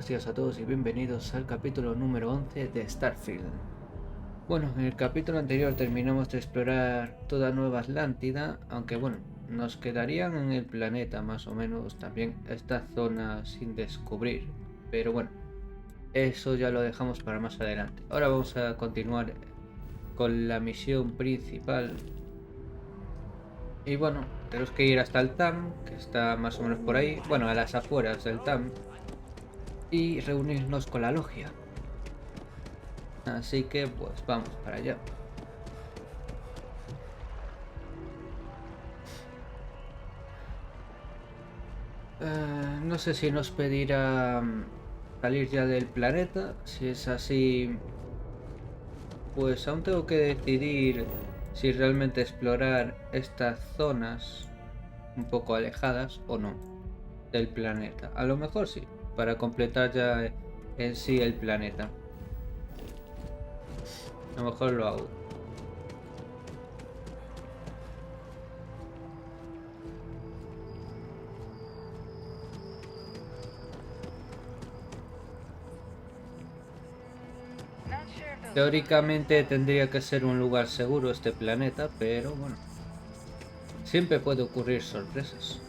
buenos días a todos y bienvenidos al capítulo número 11 de Starfield. Bueno, en el capítulo anterior terminamos de explorar toda Nueva Atlántida, aunque bueno, nos quedarían en el planeta más o menos también estas zonas sin descubrir. Pero bueno, eso ya lo dejamos para más adelante. Ahora vamos a continuar con la misión principal. Y bueno, tenemos que ir hasta el TAM, que está más o menos por ahí, bueno, a las afueras del TAM, y reunirnos con la logia. Así que pues vamos para allá. No sé si nos pedirá salir ya del planeta. Si es así, pues aún tengo que decidir si realmente explorar estas zonas un poco alejadas o no del planeta. A lo mejor sí, para completar ya en sí el planeta. A lo mejor lo hago. Teóricamente tendría que ser un lugar seguro este planeta, pero bueno, siempre puede ocurrir sorpresas.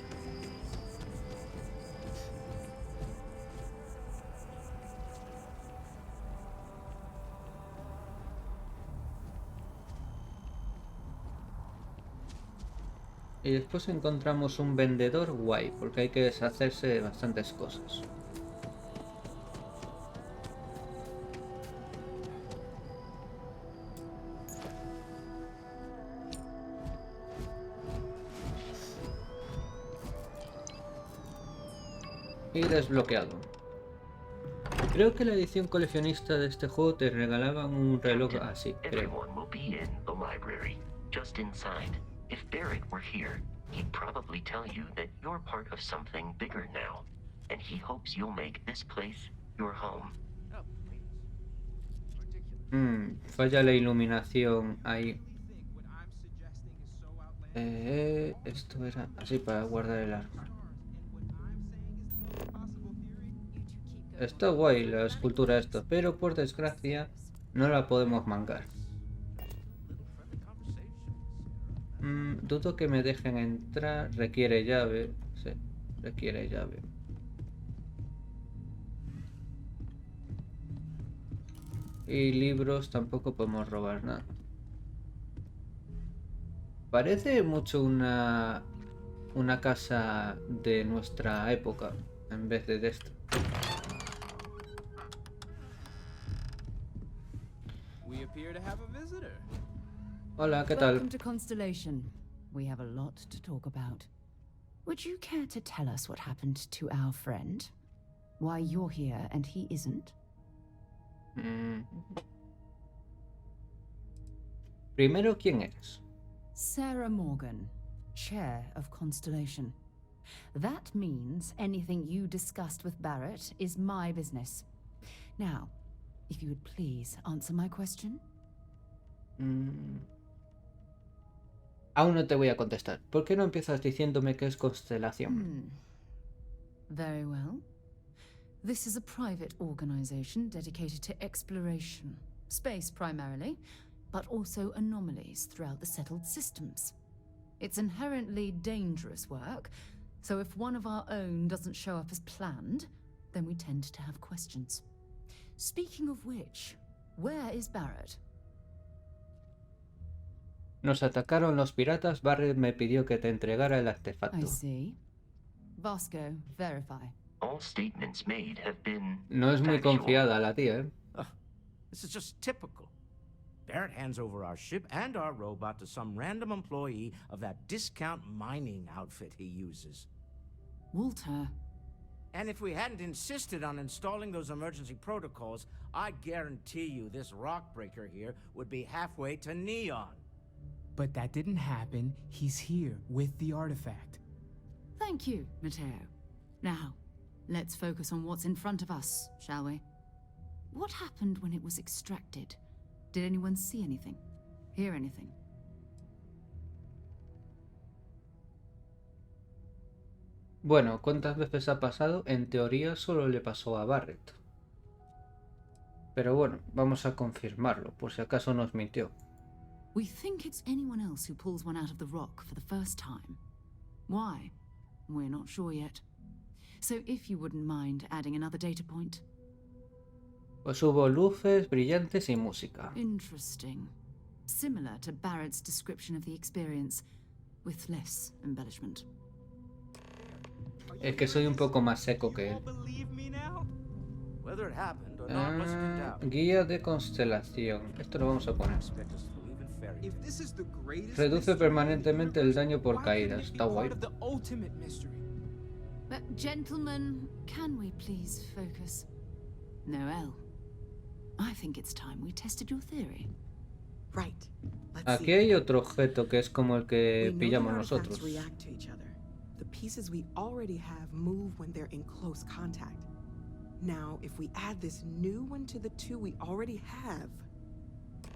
Y después encontramos un vendedor guay, porque hay que deshacerse de bastantes cosas. Y desbloqueado. Creo que la edición coleccionista de este juego te regalaban un reloj así, creo. If Barrett were here, he'd probably tell you that you're part of something bigger now, and he hopes you'll make this place your home. Falla la iluminación ahí. Esto era así para guardar el arma. Está guay la escultura esto, pero por desgracia no la podemos mangar. Dudo que me dejen entrar. Requiere llave. Sí, requiere llave. Y libros tampoco podemos robar nada. Parece mucho una casa de nuestra época en vez de esto. Hola, ¿qué tal? Welcome to Constellation. We have a lot to talk about. Would you care to tell us what happened to our friend? Why you're here and he isn't? Primero, ¿quién eres? Sarah Morgan, chair of Constellation. That means anything you discussed with Barrett is my business. Now, if you would please answer my question. Aún no te voy a contestar. ¿Por qué no empiezas diciéndome que es Constelación? Very well. This is a private organization dedicated to exploration. Space primarily, but also anomalies throughout the settled systems. It's inherently dangerous work, so if one of our own doesn't show up as planned, then we tend to have questions. Speaking of which, where is Barrett? Nos atacaron los piratas. Barrett me pidió que te entregara el I artefacto. see. Vasco, verify. All statements made have been No es muy factual. confiada la tía, ¿eh? This is just typical. Barrett hands over our ship and our robot to some random employee of that discount mining outfit he uses. Walter. And if we hadn't insisted on installing those emergency protocols, I guarantee you this rock breaker here would be halfway to Neon. But that didn't happen. He's here with the artifact. Thank you, Matteo. Now, let's focus on what's in front of us, shall we? What happened when it was extracted? Did anyone see anything? Hear anything? Bueno, ¿cuántas veces ha pasado? En teoría solo le pasó a Barrett. Pero bueno, vamos a confirmarlo, por si acaso nos mintió. We think it's anyone else who pulls one out of the rock for the first time. Why? We're not sure yet. So if you wouldn't mind adding another data point. Pues hubo luces, brillantes y música. Interesting. Similar to Barrett's description of the experience, with less embellishment. Es que soy un poco más seco que él. Whether it happened or not wasn't in doubt. Guía de constelación. Esto lo vamos a poner. Expect us to believe in fairy tales. Reduce permanentemente el daño por caídas. Está guay. But gentlemen, can we please focus? Noel, I think it's time we tested your theory. Right. Let's Aquí see. hay otro objeto que es como el que We know pillamos the artifacts nosotros. react to each other. The pieces we already have move when they're in close contact. Now, if we add this new one to the two we already have.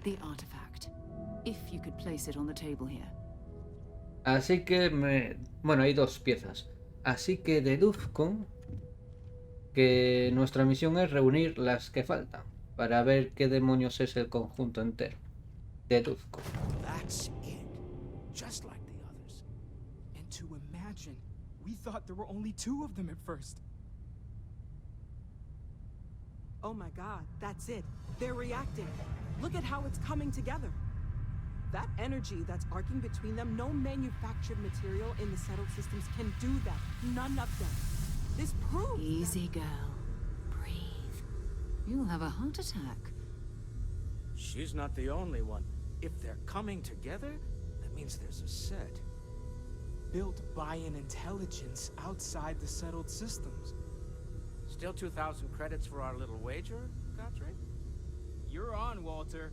The artifact. If you could place it on the table here. Así que bueno, hay dos piezas. Así que deduzco que nuestra misión es reunir las que faltan para ver qué demonios es el conjunto entero. Deduzco. That's it. Just like the others. And to imagine, we thought there were only 2 of them at first. Oh my god, that's it. They're reacting. Look at how it's coming together. That energy that's arcing between them, no manufactured material in the settled systems can do that. None of them. This proves Easy, girl. Breathe. You'll have a heart attack. She's not the only one. If they're coming together, that means there's a set. Built by an intelligence outside the settled systems. Still 2,000 credits for our little wager, Godfrey? You're on, Walter.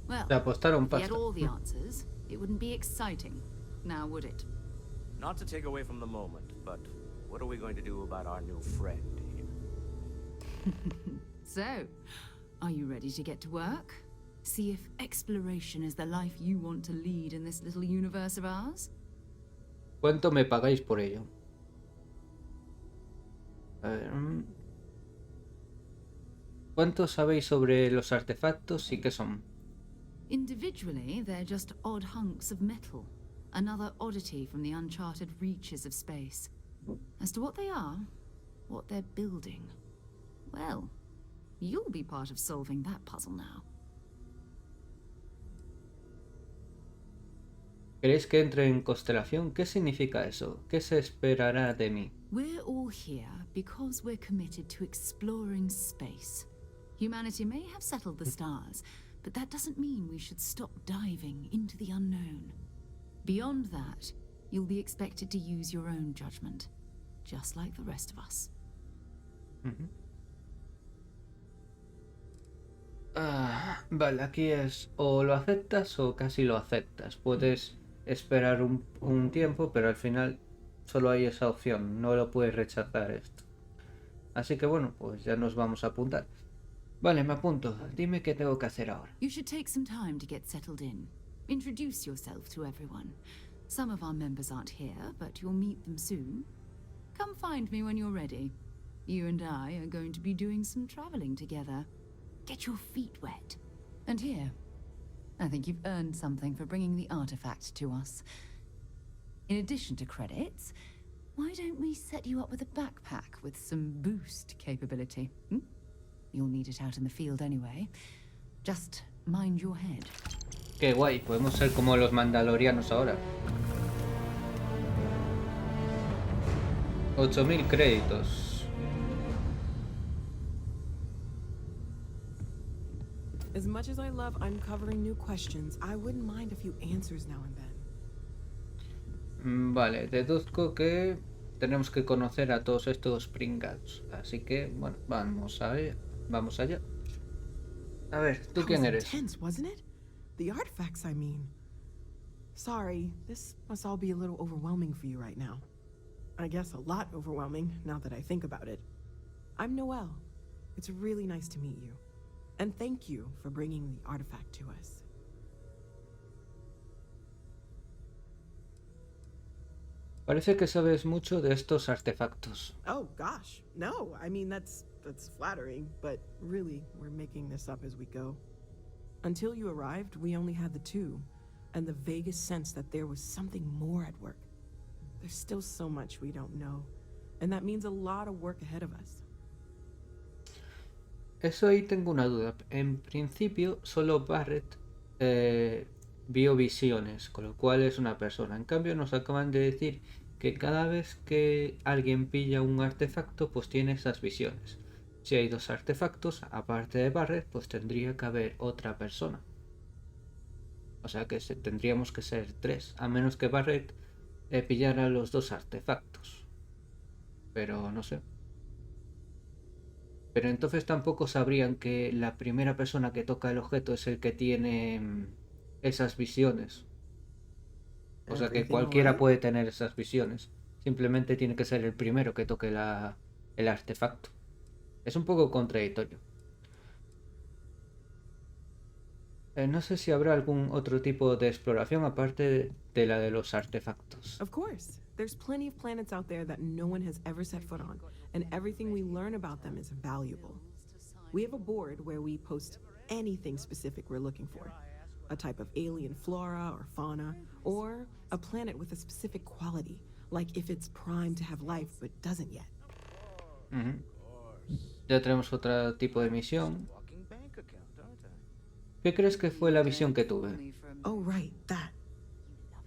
Well, Le apostaron if you had pasta. all the answers, it wouldn't be exciting. Now, would it? Not to take away from the moment, but what are we going to do about our new friend here? So, are you ready to get to work? See if exploration is the life you want to lead in this little universe of ours? ¿Cuánto me pagáis por ello? A ver, ¿cuánto sabéis sobre los artefactos y qué son? Individually, they're just odd hunks of metal. Another oddity from the uncharted reaches of space. As to what they are, what they're building, well, you'll be part of solving that puzzle now. ¿Queréis que entre en constelación? ¿Qué significa eso? ¿Qué se esperará de mí? We're all here because we're committed to exploring space. Humanity may have settled the stars, but that doesn't mean we should stop diving into the unknown. Beyond that, you'll be expected to use your own judgment, just like the rest of us. Vale, aquí es o lo aceptas o casi lo aceptas. Puedes esperar un tiempo, pero al final solo hay esa opción, no lo puedes rechazar esto. Así que bueno, pues ya nos vamos a apuntar. Vale, me apunto. Dime qué tengo que hacer ahora. You should take some time to get settled in. Introduce yourself to everyone. Some of our members aren't here, but you'll meet them soon. Come find me when you're ready. You and I are going to be doing some traveling together. Get your feet wet. And here, I think you've earned something for bringing the artifact to us. In addition to credits, why don't we set you up with a backpack with some boost capability? You'll need it out in the field anyway. Just mind your head. Qué guay, podemos ser como los mandalorianos ahora. 8000 créditos. As much as I love uncovering new questions, I wouldn't mind a few answers now and then. Vale, deduzco que tenemos que conocer a todos estos pringados. Así que, bueno, vamos allá. Vamos allá. A ver, ¿tú quién That was eres? intense, wasn't it? The artifacts, I mean. Sorry, this must all be a little overwhelming for you right now. I guess a lot overwhelming, now that I think about it. I'm Noelle. It's really nice to meet you. And thank you for bringing the artifact to us. Parece que sabes mucho de estos artefactos. Oh gosh, no. I mean that's flattering, but really we're making this up as we go. Until you arrived, we only had the two, and the vaguest sense that there was something more at work. There's still so much we don't know, and that means a lot of work ahead of us. Eso ahí tengo una duda. En principio, solo Barrett vio visiones, con lo cual es una persona. En cambio, nos acaban de decir que cada vez que alguien pilla un artefacto, pues tiene esas visiones. Si hay dos artefactos, aparte de Barrett, pues tendría que haber otra persona. O sea que tendríamos que ser tres, a menos que Barrett pillara los dos artefactos. Pero no sé. Pero entonces tampoco sabrían que la primera persona que toca el objeto es el que tiene esas visiones. O sea que cualquiera puede tener esas visiones. Simplemente tiene que ser el primero que toque el artefacto. Es un poco contradictorio. No sé si habrá algún otro tipo de exploración aparte de la de los artefactos. Of course. There's plenty of planets out there that no one has ever set foot on, and everything we learn about them is valuable. We have a board where we post anything specific we're looking for. A type of alien flora or fauna, or a planet with a specific quality, like if it's primed to have life but doesn't yet. Ya tenemos otro tipo de misión. ¿Qué crees que fue la visión que tuve? Oh, right, that.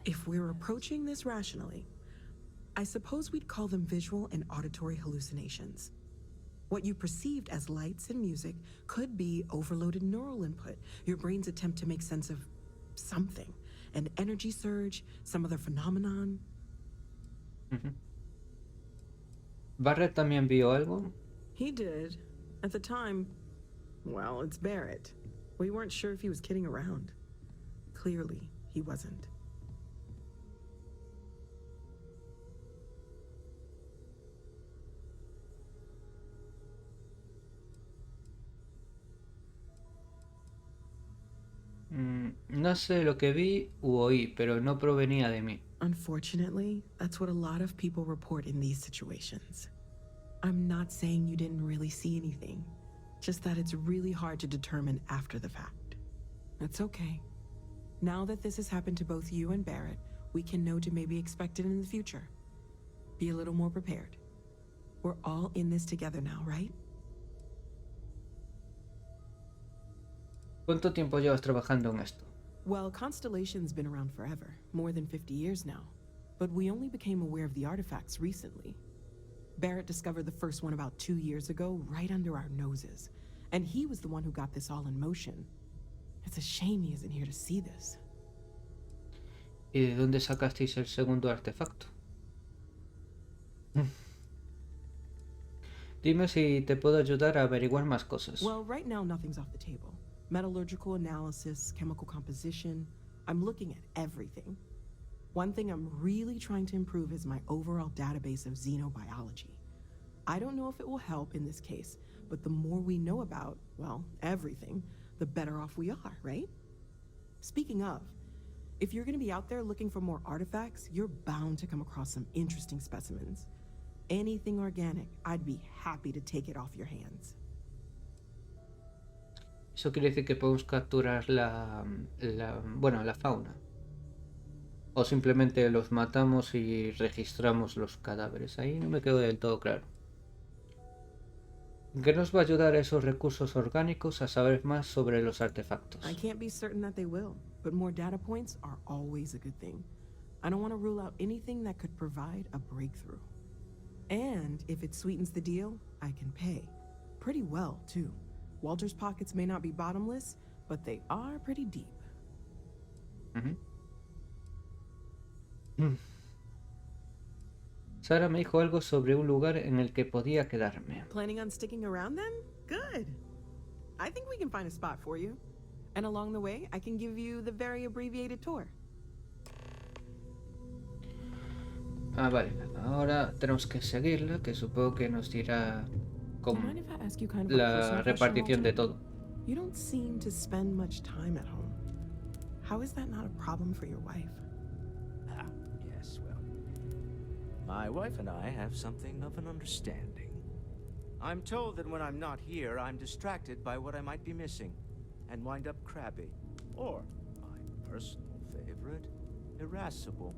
If we're approaching this rationally, I suppose we'd call them visual and auditory hallucinations. What you perceived as lights and music could be overloaded neural input, your brain's attempt to make sense of something, an energy surge, some other phenomenon. ¿Barrett también vio algo? He did. At the time, well, it's Barrett. We weren't sure if he was kidding around. Clearly, he wasn't. No sé lo que vi u oí, pero no provenía de mí. Unfortunately, that's what a lot of people report in these situations. I'm not saying you didn't really see anything, just that it's really hard to determine after the fact. That's okay. Now that this has happened to both you and Barrett, we can know to maybe expect it in the future. Be a little more prepared. We're all in this together now, right? ¿Cuánto tiempo llevas trabajando en esto? Well, Constellation's been around forever, more than 50 years now. But we only became aware of the artifacts recently. Barrett discovered the first one about 2 years ago, right under our noses. And he was the one who got this all in motion. It's a shame he isn't here to see this. ¿Y de dónde sacasteis el segundo artefacto? Dime si te puedo ayudar a averiguar más cosas. Well, right now nothing's off the table. Metallurgical analysis, chemical composition. I'm looking at everything. One thing I'm really trying to improve is my overall database of xenobiology. I don't know if it will help in this case, but the more we know about, well, everything, the better off we are, right? Speaking of, if you're going to be out there looking for more artifacts, you're bound to come across some interesting specimens. Anything organic, I'd be happy to take it off your hands. Eso quiere decir que podemos capturar la fauna. O simplemente los matamos y registramos los cadáveres. Ahí no me quedo del todo claro. ¿Qué nos va a ayudar esos recursos orgánicos a saber más sobre los artefactos? I can't be certain that they will, but more data points are always a good thing. I don't want to rule out anything that could provide a breakthrough. And if it sweetens the deal, I can pay. Pretty well, too. Walter's pockets may not be bottomless, but they are pretty deep. Sara me dijo algo sobre un lugar en el que podía quedarme. Planning on sticking around then? Good. I think we can find a spot for you. And along the way, I can give you the very abbreviated tour. Vale. Ahora tenemos que seguirla, que supongo que nos dirá la repartición de todo. You don't seem to spend much time at home. How is that not a problem for your wife? Yes, well, My wife and I have something of an understanding. I'm told that when I'm not here, I'm distracted by what I might be missing, and wind up crabby. Or, my personal favorite, irascible.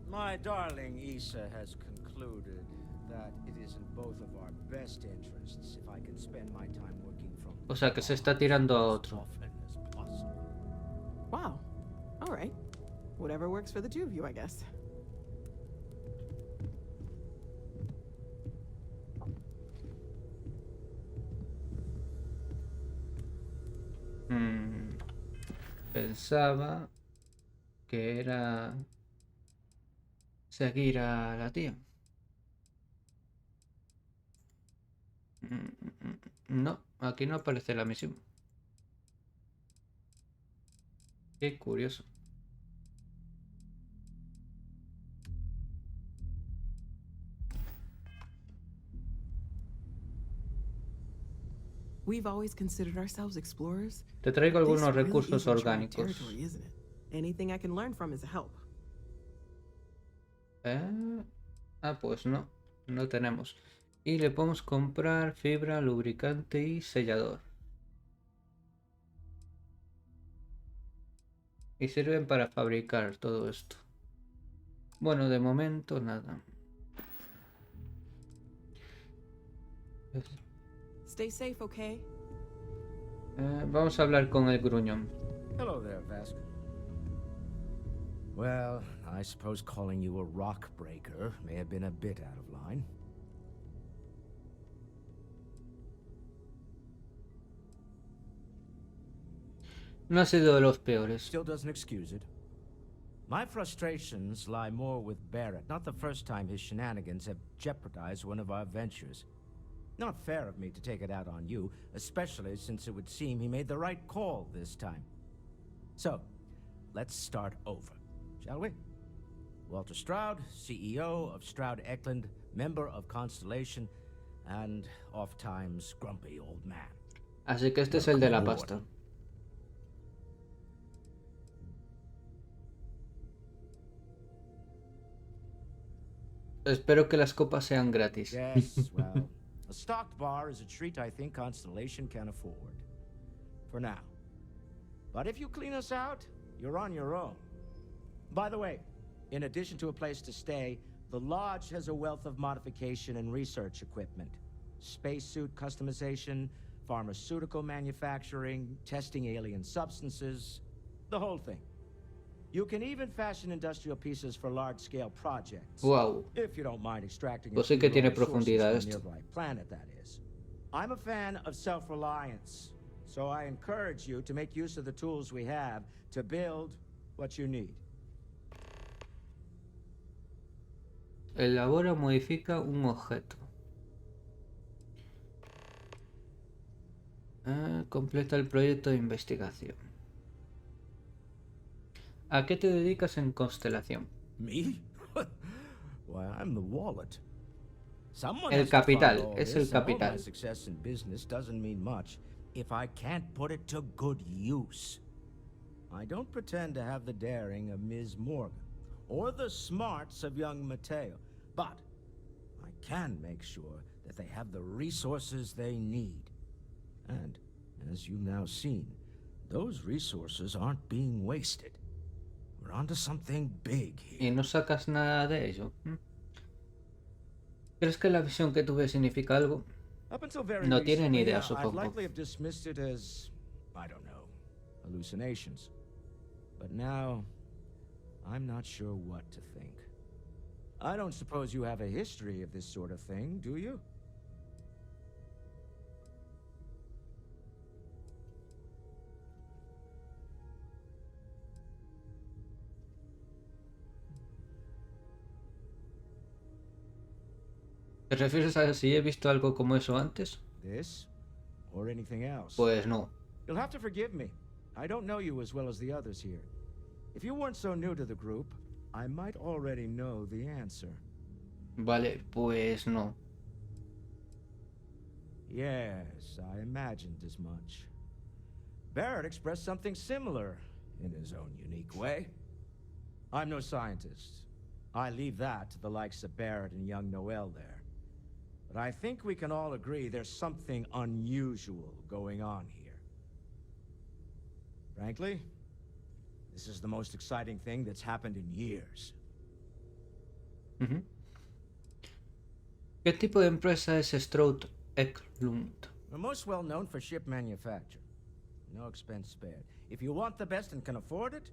My darling Issa has concluded that it is in both of our best interests if I can spend my time working from O sea, que se está tirando a otro. often as possible. Wow. All right. Whatever works for the two of you, I guess. Pensaba que era seguir a la tía. No, aquí no aparece la misión. Qué curioso. We've always considered ourselves explorers. Te traigo This algunos really recursos is uncharted orgánicos. territory, isn't it? Anything I can learn from is a help. Pues no, no tenemos. Y le podemos comprar fibra, lubricante y sellador. Y sirven para fabricar todo esto. Bueno, de momento nada. Stay safe, okay? Vamos a hablar con el gruñón. Hello there, Vask. Well, I suppose calling you a rock breaker may have been a bit out of line. No ha sido de los peores. Still doesn't excuse it. My frustrations lie more with Barrett, not the first time his shenanigans have jeopardized one of our ventures. Not fair of me to take it out on you, especially since it would seem he made the right call this time. So, let's start over, shall we? Walter Stroud, CEO of Stroud Eklund, member of Constellation, and oft-times grumpy old man. Así que este es el de la pasta. Espero que las copas sean gratis. Yes, well, a stocked bar is a treat I think Constellation can afford. For now. But if you clean us out, you're on your own. By the way, in addition to a place to stay, the lodge has a wealth of modification and research equipment. Spacesuit customization, pharmaceutical manufacturing, testing alien substances, the whole thing. You can even fashion industrial pieces for large-scale projects. Wow. If you don't mind extracting Pues sí que tiene raw resources profundidad from a esto. nearby planet, that is. I'm a fan of self-reliance, so I encourage you to make use of the tools we have to build what you need. Elabora o modifica un objeto. Completa el proyecto de investigación. ¿A qué te dedicas en Constelación? Me? Why, I'm the wallet. Someone El has to fund capital, all es this, el and all capital. my success in business doesn't mean much if I can't put it to good use. I don't pretend to have the daring of Ms. Morgan or the smarts of young Mateo, but I can make sure that they have the resources they need. And, as you've now seen, those resources aren't being wasted. We're onto something big here. Y no sacas nada de ello. ¿Crees que la visión que tuve significa algo? Up until very No tiene ni recently, idea, I'd supongo. likely have dismissed it as, I don't know, hallucinations. But now, I'm not sure what to think. I don't suppose you have a history of this sort of thing, do you? ¿Te refieres a si he visto algo como eso antes? This? Or anything else? Pues no. You'll have to forgive me. I don't know you as well as the others here. If you weren't so new to the group, I might already know the answer. Vale, pues no. Yes, I imagined as much. Barrett expressed something similar in his own unique way. I'm no scientist, I leave that to the likes of Barrett and young Noel there. But I think we can all agree there's something unusual going on here. Frankly, this is the most exciting thing that's happened in years. ¿Qué tipo de empresa es Stroud Eklund? We're most well known for ship manufacture. No expense spared. If you want the best and can afford it,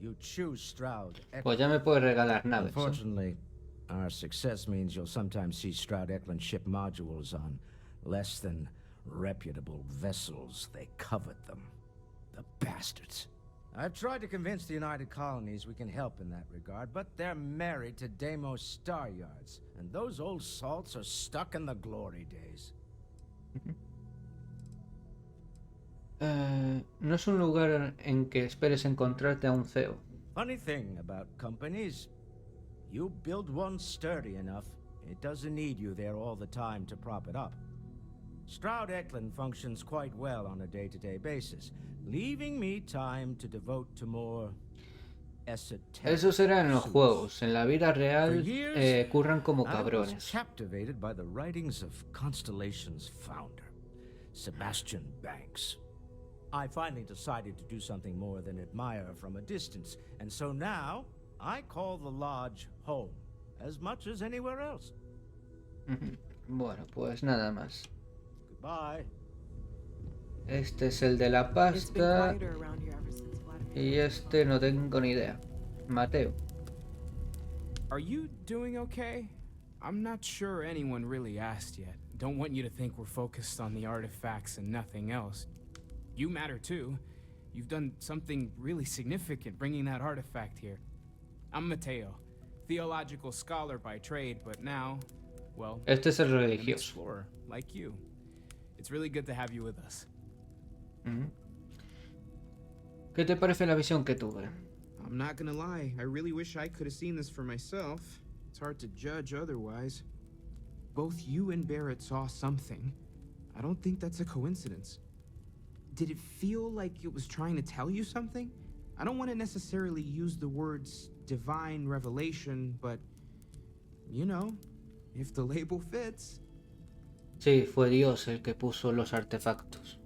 you choose Stroud Eklund. Pues ya me puedes regalar naves. Unfortunately, our success means you'll sometimes see Stroud Eklund ship modules on less than reputable vessels. They covet them. The bastards. I've tried to convince the United Colonies we can help in that regard, but they're married to Deimos Star Yards, and those old salts are stuck in the glory days. No es un lugar en que esperes encontrarte a un CEO. Funny thing about companies, you build one sturdy enough, it doesn't need you there all the time to prop it up. Stroud Eklund functions quite well on a day-to-day basis, leaving me time to devote to more esoteric. Eso será en los pursuits. juegos. En la vida For real years, curran como I was cabrones. captivated by the writings of Constellation's founder, Sebastian Banks. I finally decided to do something more than admire from a distance, and so now I call the lodge home, as much as anywhere else. Bueno, pues nada más. Goodbye. Este es el de la It's been pasta quieter around here ever since Vladimir. y este no tengo ni idea. Mateo. Are you doing okay? I'm not sure anyone really asked yet. Don't want you to think we're focused on the artifacts and nothing else. You matter too. You've done something really significant bringing that artifact here. I'm Mateo, theological scholar by trade, but now, well, Este es el an religioso. explorer like you. It's really good to have you with us. ¿Qué te parece la visión que tuve? I'm not gonna lie, I really wish I could have seen this for myself. It's hard to judge otherwise. Both you and Barrett saw something. I don't think that's a coincidence. Did it feel like it was trying to tell you something? I don't want to necessarily use the words divine revelation, but, you know, if the label fits. Sí, fue Dios el que puso los artefactos.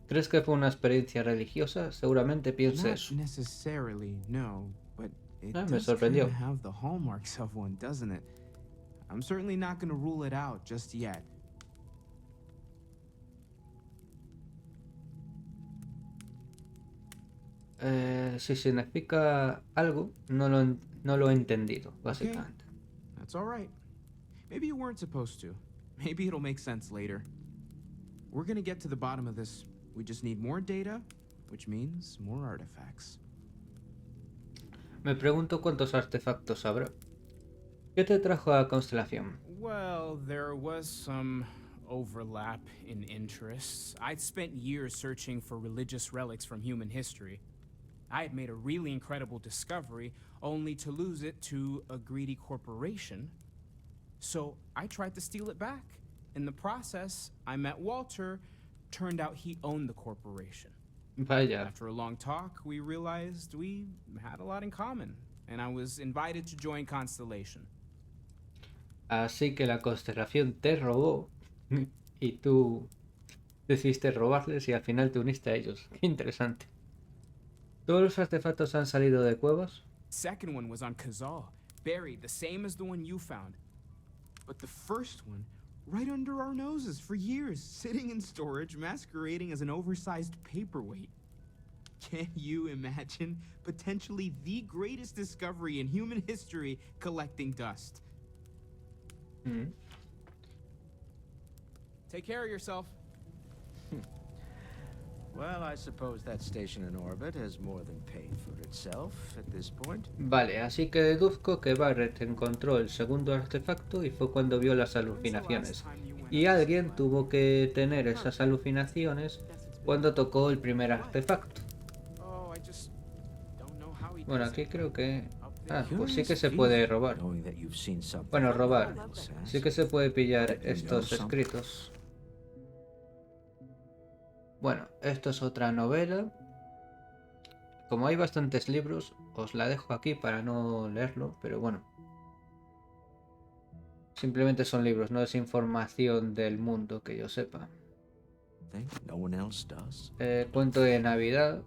¿Crees que fue una experiencia religiosa? Seguramente piense Not eso. necessarily, no, but it Me does sorprendió. kinda have the hallmarks of one, doesn't it? I'm certainly not gonna rule it out just yet. Si significa algo, no lo he entendido, básicamente. That's all right. Maybe you weren't supposed to. Maybe it'll make sense later. We're gonna get to the bottom of this. We just need more data, which means more artifacts. Me pregunto cuántos artefactos habrá. ¿Qué te trajo a Constelación? Well, there was some overlap in interests. I'd spent years searching for religious relics from human history. I had made a really incredible discovery, only to lose it to a greedy corporation. So I tried to steal it back. In the process, I met Walter. Turned out he owned the corporation. Vaya, After a long talk, we realized we had a lot in common, and I was invited to join Constellation. así que la Constelación te robó y tú decidiste robarles y al final te uniste a ellos. Qué interesante. ¿Todos los artefactos han salido de cuevas? Second one was on Kazal, buried the same as the one you found. But the first one, right under our noses for years, sitting in storage, masquerading as an oversized paperweight. Can you imagine potentially the greatest discovery in human history collecting dust? Take care of yourself. Well, I suppose that station in orbit has more than paid for itself at this point. Vale, así que deduzco que Barrett encontró el segundo artefacto y fue cuando vio las alucinaciones. Y alguien tuvo que tener esas alucinaciones cuando tocó el primer artefacto. Oh, I just don't know how he Bueno, does aquí it. creo que... Up Ah, there. pues sí que se puede robar. Knowing that you've seen something Bueno, that robar. no one else has. Sí que se puede pillar You know estos something. escritos. Bueno, esto es otra novela. Como hay bastantes libros, os la dejo aquí para no leerlo, pero bueno. Simplemente son libros, no es información del mundo que yo sepa. Think no one else does? Cuento de Navidad.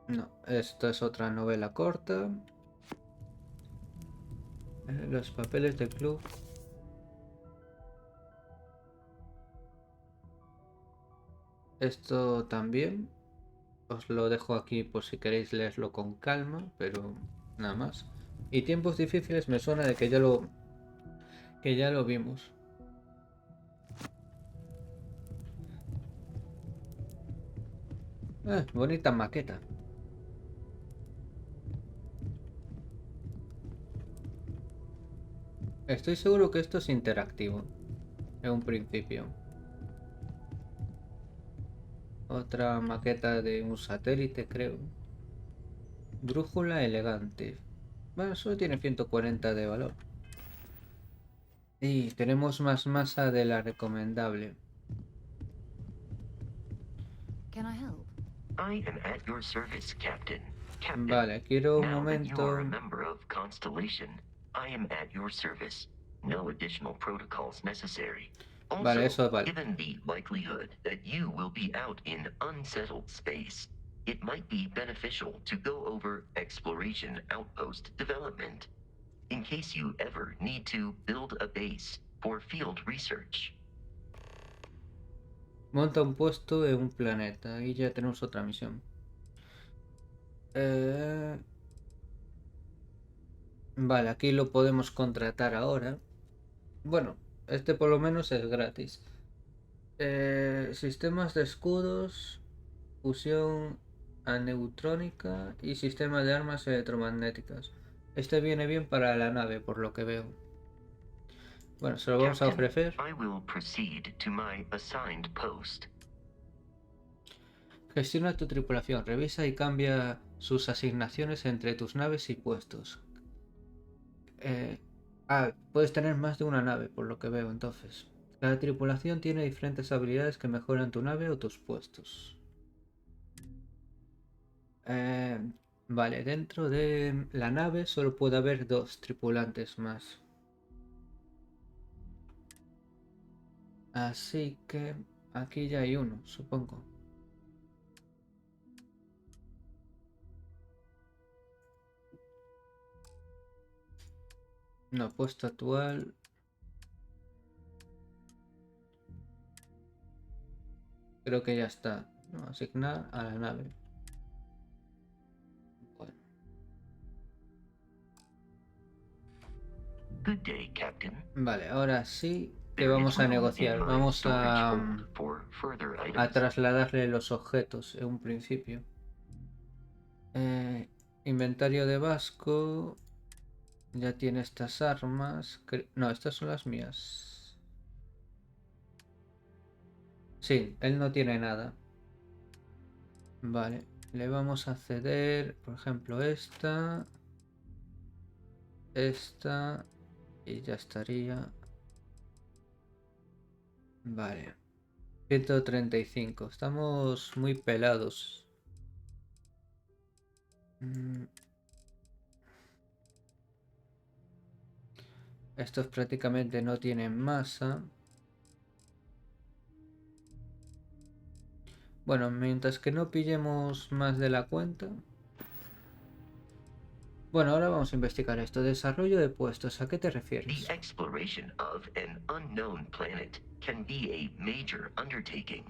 No, esto es otra novela corta. Los papeles del club. Esto también. Os lo dejo aquí por si queréis leerlo con calma, pero nada más. Y tiempos difíciles me suena de que ya lo vimos. Bonita maqueta. Estoy seguro que esto es interactivo. En un principio. Otra maqueta de un satélite, creo. Brújula elegante. Bueno, solo tiene 140 de valor. Y tenemos más masa de la recomendable. I am at your service, Captain. Captain, Vale, quiero un now that you are a momento. member of Constellation, I am at your service. No additional protocols necessary. Also, Vale, eso vale. given the likelihood that you will be out in unsettled space, it might be beneficial to go over exploration outpost development, in case you ever need to build a base for field research. Monta un puesto en un planeta. Y ya tenemos otra misión. Vale, aquí lo podemos contratar ahora. Bueno, este por lo menos es gratis. Sistemas de escudos, fusión aneutrónica y sistema de armas electromagnéticas. Este viene bien para la nave, por lo que veo. Bueno, se lo vamos a ofrecer. I will proceed to my assigned post. Gestiona tu tripulación, revisa y cambia sus asignaciones entre tus naves y puestos. Puedes tener más de una nave, por lo que veo entonces. Cada tripulación tiene diferentes habilidades que mejoran tu nave o tus puestos. Vale, dentro de la nave solo puede haber 2 tripulantes más. Así que aquí ya hay uno, supongo. No, puesto actual. Creo que ya está. No, asignar a la nave. Bueno. Good day, Captain. Vale, ahora sí que There vamos is a room negociar. in my Vamos storage hold for further a items. trasladarle los objetos en un principio. Inventario de Vasco. Ya tiene estas armas. No, estas son las mías. Sí, él no tiene nada. Vale, le vamos a ceder, por ejemplo, esta. Esta. Y ya estaría. Vale. 135. Estamos muy pelados. Estos prácticamente no tienen masa. Bueno, mientras que no pillemos más de la cuenta. Bueno, ahora vamos a investigar esto. Desarrollo de puestos. ¿A qué te refieres? The exploration of an unknown planet can be a major undertaking.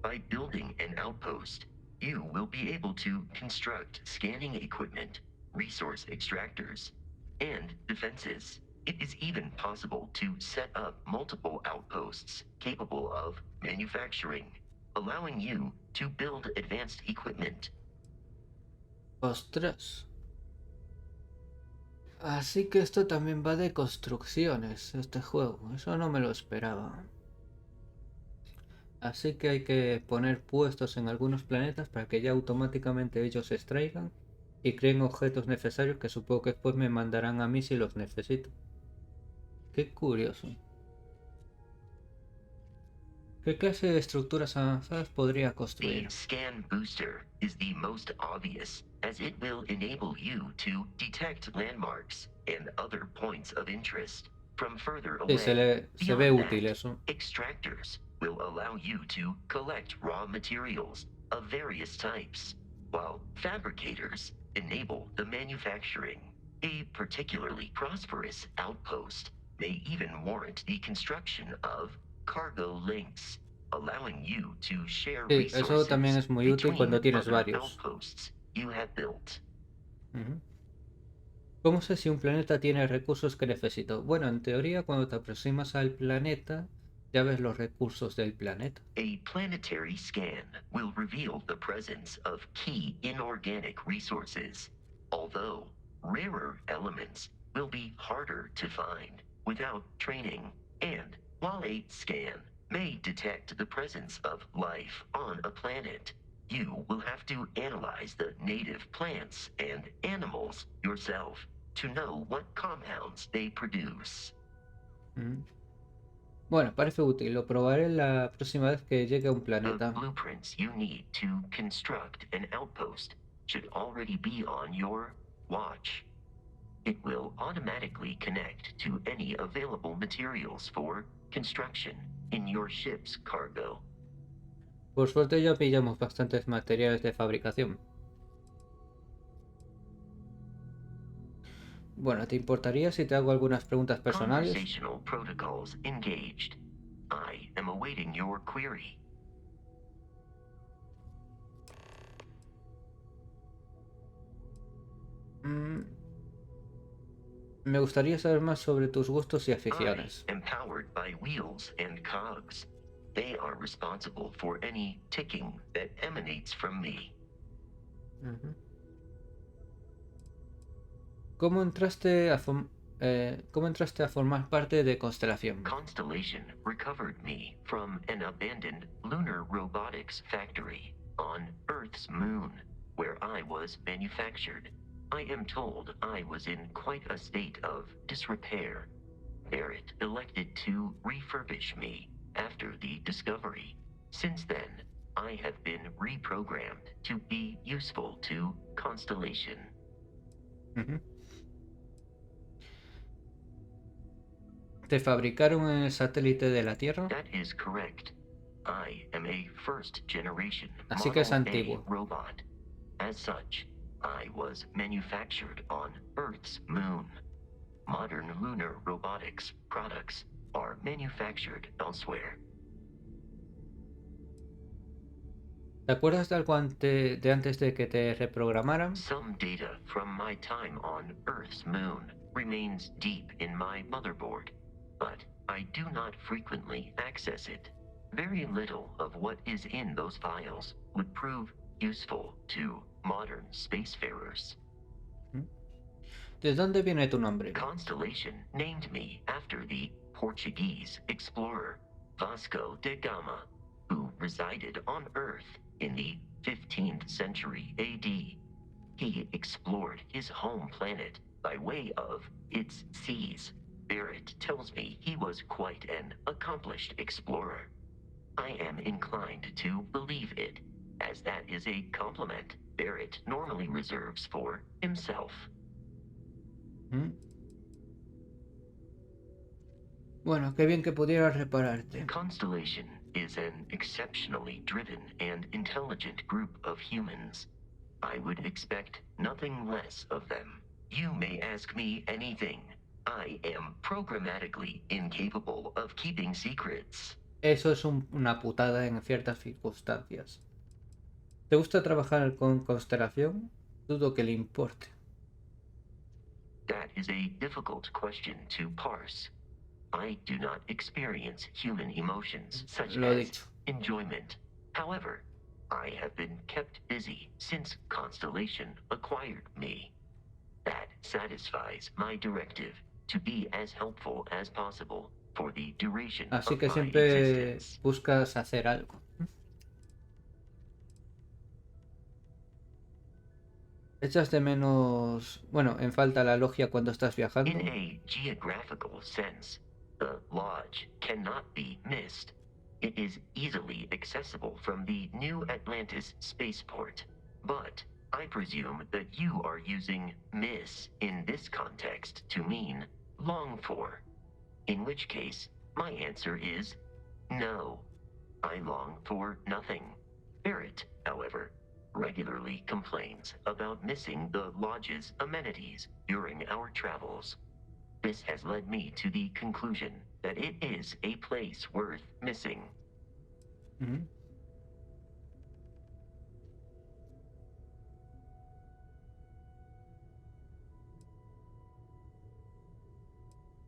By building an outpost, you will be able to construct scanning equipment, resource extractors, and defenses. It is even possible to set up multiple outposts capable of manufacturing, allowing you to build advanced equipment. Ostras. Así que esto también va de construcciones, este juego. Eso no me lo esperaba. Así que hay que poner puestos en algunos planetas para que ya automáticamente ellos se extraigan y creen objetos necesarios que supongo que después me mandarán a mí si los necesito. Qué curioso. ¿Qué clase de estructuras avanzadas podría The construir? scan booster is the most obvious, as it will enable you to detect landmarks and other points of interest from further Sí, away. se ve Beyond útil that, eso. extractors will allow you to collect raw materials of various types, while fabricators enable the manufacturing. A particularly prosperous outpost may even warrant the construction of cargo links, allowing you to share Sí, eso también resources es muy útil between cuando tienes other varios. outposts you have built. Ujú. ¿Cómo sé si un planeta tiene recursos que necesito? Bueno, en teoría, cuando te aproximas al planeta, ya ves los recursos del planeta. A planetary scan will reveal the presence of key inorganic resources, although rarer elements will be harder to find without training. And while a scan may detect the presence of life on a planet, you will have to analyze the native plants and animals yourself to know what compounds they produce. Ujú. Bueno, parece útil. Lo probaré la próxima vez que llegue a un The planeta. blueprints you need to construct an outpost should already be on your watch. It will automatically connect to any available materials for construction in your ship's cargo. Por suerte ya pillamos bastantes materiales de fabricación. Bueno, ¿te importaría si te hago algunas preguntas personales? Conversational protocols engaged. I am awaiting your query. Me gustaría saber más sobre tus gustos y I aficiones. am powered by wheels and cogs. They are responsible for any ticking that emanates from me. Ujú. ¿Cómo entraste a formar parte de Constelación? Constellation recovered me from an abandoned lunar robotics factory on Earth's moon, where I was manufactured. I am told I was in quite a state of disrepair. Barrett elected to refurbish me after the discovery. Since then, I have been reprogrammed to be useful to Constellation. Ujú. ¿Te fabricaron en el satélite de la Tierra? That is correct. I am a first-generation Así que es Model A antiguo. robot. As such, I was manufactured on Earth's moon. Modern lunar robotics products are manufactured elsewhere. ¿Te acuerdas de algo de antes de que te reprogramaran? Some data from my time on Earth's moon remains deep in my motherboard, but I do not frequently access it. Very little of what is in those files would prove useful to modern spacefarers. ¿De dónde viene tu nombre? Constellation named me after the Portuguese explorer Vasco da Gama, who resided on Earth in the 15th century AD. He explored his home planet by way of its seas. Barrett tells me he was quite an accomplished explorer. I am inclined to believe it, as that is a compliment Barrett normally reserves for himself. ¿Mm? Bueno, qué bien que pudiera repararte. Constellation is an exceptionally driven and intelligent group of humans. I would expect nothing less of them. You may ask me anything. I am programmatically incapable of keeping secrets. Eso es una putada en ciertas circunstancias. ¿Te gusta trabajar con Constelación? Dudo que le importe. That is a difficult question to parse. I do not experience human emotions such Lo as dicho. enjoyment. However, I have been kept busy since Constellation acquired me. That satisfies my directive to be as helpful as possible for the duration Así of que my siempre existence. buscas hacer algo. ¿Echas de menos, bueno, en falta la logia cuando estás viajando? In a geographical sense, the lodge cannot be missed. It is easily accessible from the New Atlantis spaceport, but I presume that you are using miss in this context to mean long for, in which case my answer is no. I long for nothing. Barrett, however, regularly complains about missing the lodge's amenities during our travels. This has led me to the conclusion that it is a place worth missing.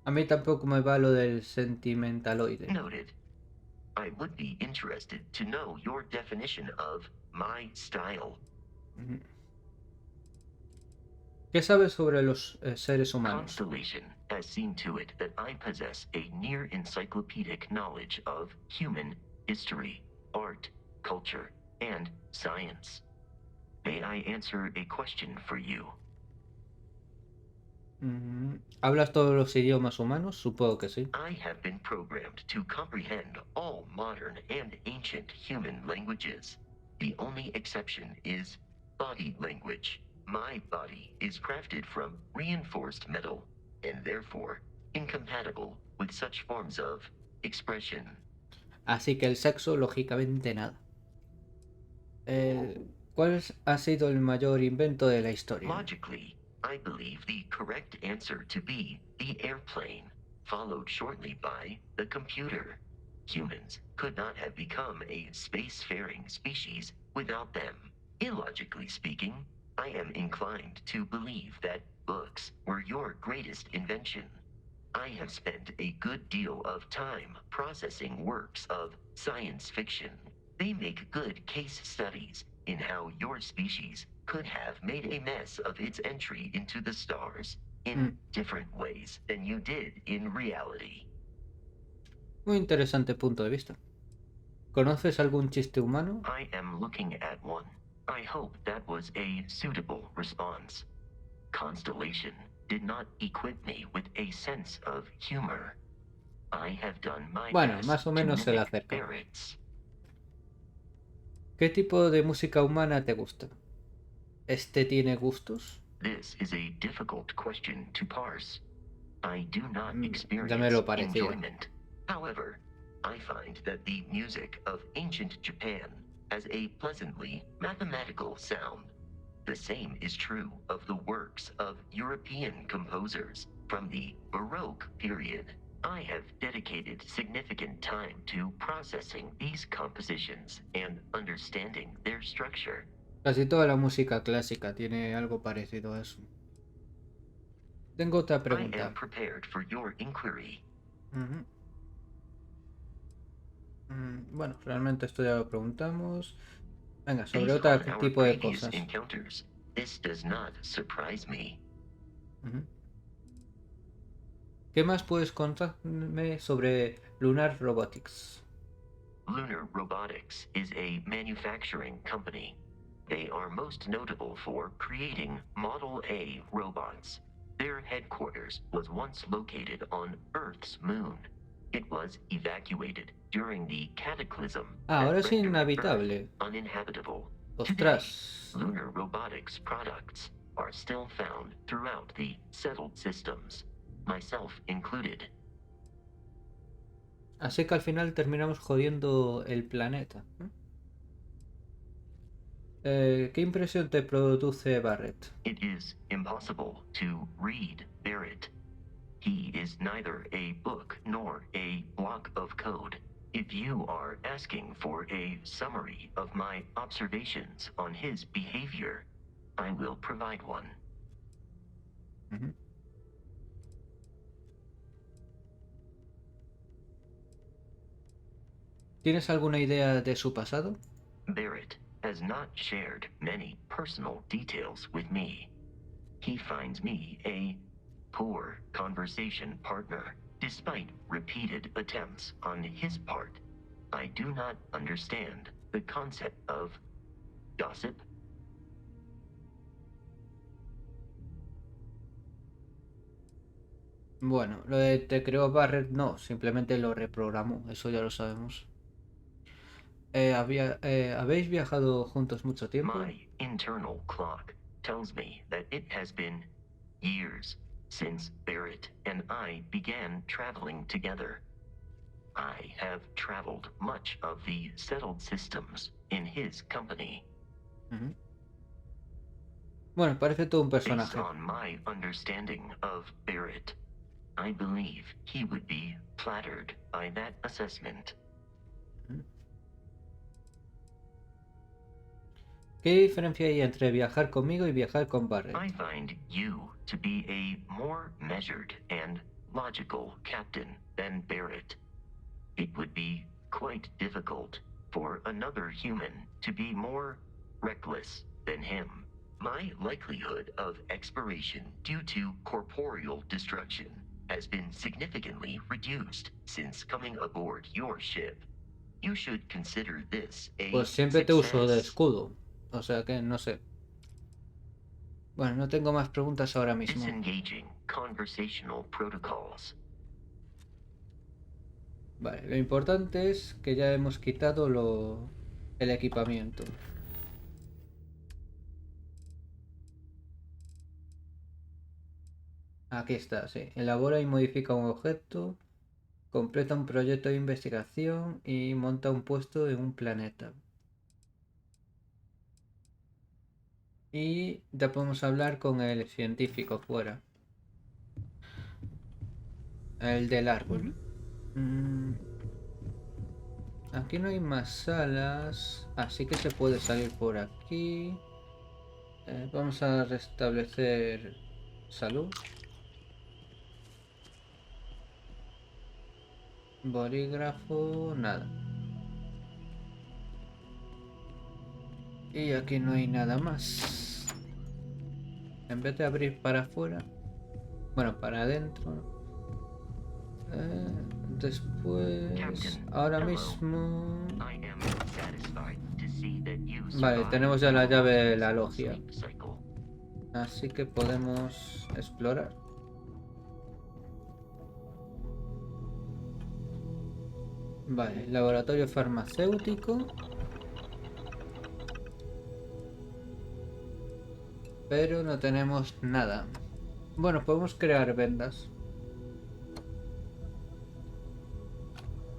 A mí tampoco me va lo del sentimentaloide. Noted. I would be interested to know your definition of my style. ¿Qué sabes sobre los seres humanos? Constellation has seen to it that I possess a near encyclopedic knowledge of human history, art, culture, and science. May I answer a question for you? ¿Hablas todos los idiomas humanos? Supongo que sí. I have been programmed to comprehend all modern and ancient human languages. The only exception is body language. My body is crafted from reinforced metal, and therefore incompatible with such forms of expression. Así que el sexo, lógicamente, nada. ¿Cuál ha sido el mayor invento de la historia? Logically, I believe the correct answer to be the airplane, followed shortly by the computer. Humans could not have become a spacefaring species without them. Illogically speaking, I am inclined to believe that books were your greatest invention. I have spent a good deal of time processing works of science fiction. They make good case studies in how your species could have made a mess of its entry into the stars in different ways than you did in reality. Muy interesante punto de vista. ¿Conoces algún chiste humano? I am looking at one. I hope that was a suitable response. Constellation did not equip me with a sense of humor. I have done my best Más o menos se le to mimic acerca. Barrett's. ¿Qué tipo de música humana te gusta? ¿Este tiene gustos? This is a difficult question to parse. I do not Ya me experience lo parecía. enjoyment. However, I find that the music of ancient Japan has a pleasantly mathematical sound. The same is true of the works of European composers from the Baroque period. I have dedicated significant time to processing these compositions and understanding their structure. Casi toda la música clásica tiene algo parecido a eso. Tengo otra I pregunta. am prepared for your inquiry. Bueno, realmente esto ya lo preguntamos. Venga, sobre Based otro on our tipo de previous cosas. encounters, this does not surprise me. ¿Qué más puedes contarme sobre Lunar Robotics? Lunar Robotics is a manufacturing company. They are most notable for creating Model A robots. Their headquarters was once located on Earth's moon. It was evacuated during the cataclysm Ahora that es rendered inhabitable. Earth uninhabitable. Ostras. Today, Lunar Robotics products are still found throughout the settled systems, myself included. Así que al final terminamos jodiendo el planeta. ¿Qué impresión te produce Barrett? It is impossible to read Barrett. He is neither a book nor a block of code. If you are asking for a summary of my observations on his behavior, I will provide one. ¿Tienes alguna idea de su pasado? Barrett has not shared many personal details with me. He finds me a poor conversation partner, despite repeated attempts on his part. I do not understand the concept of gossip. Bueno, lo de te creó Barrett no, simplemente lo reprogramó, eso ya lo sabemos. ¿Habéis viajado juntos mucho tiempo? My internal clock tells me that it has been years since Barrett and I began traveling together. I have traveled much of the settled systems in his company. Ujú. Bueno, parece todo un Based personaje. on my understanding of Barrett, I believe he would be flattered by that assessment. ¿Qué diferencia hay entre viajar conmigo y viajar con Barrett? I find you to be a more measured and logical captain than Barrett. It would be quite difficult for another human to be more reckless than him. My likelihood of expiration due to corporeal destruction has been significantly reduced since coming aboard your ship. You should consider this a Pues siempre te uso de success. escudo. O sea que no sé. Bueno, no tengo más preguntas ahora mismo. Disengaging conversational protocols. Vale, lo importante es que ya hemos quitado el equipamiento. Aquí está, sí. Elabora y modifica un objeto, completa un proyecto de investigación y monta un puesto en un planeta. Y ya podemos hablar con el científico fuera. El del árbol. Aquí no hay más salas, así que se puede salir por aquí. Vamos a restablecer salud. Bolígrafo, nada. Y aquí no hay nada más. En vez de abrir para afuera, bueno, para adentro. Después, ahora mismo... I am satisfied to see that you Vale, survived tenemos ya la your llave de last la logia. sleep cycle. Así que podemos explorar. Vale, laboratorio farmacéutico. Pero no tenemos nada. Bueno, podemos crear vendas.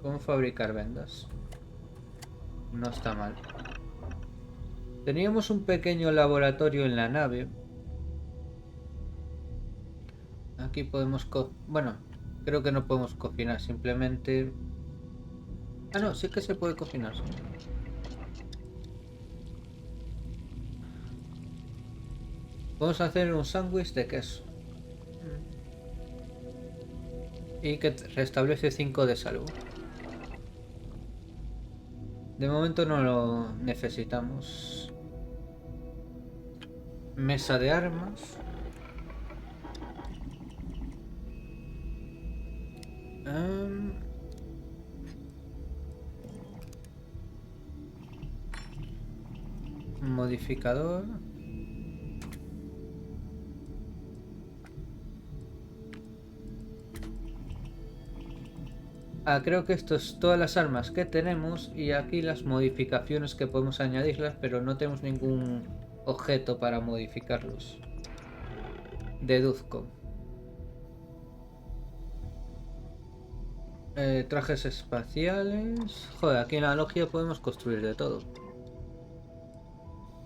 Podemos fabricar vendas. No está mal. Teníamos un pequeño laboratorio en la nave. Aquí podemos... Bueno, creo que no podemos cocinar, simplemente... Ah, no, sí que se puede cocinar. Sí. Podemos hacer un sándwich de queso. Y que restablece 5 de salud. De momento no lo necesitamos. Mesa de armas. Modificador. Creo que esto es todas las armas que tenemos y aquí las modificaciones que podemos añadirlas, pero no tenemos ningún objeto para modificarlos. Deduzco. Trajes espaciales. Joder, aquí en la logia podemos construir de todo.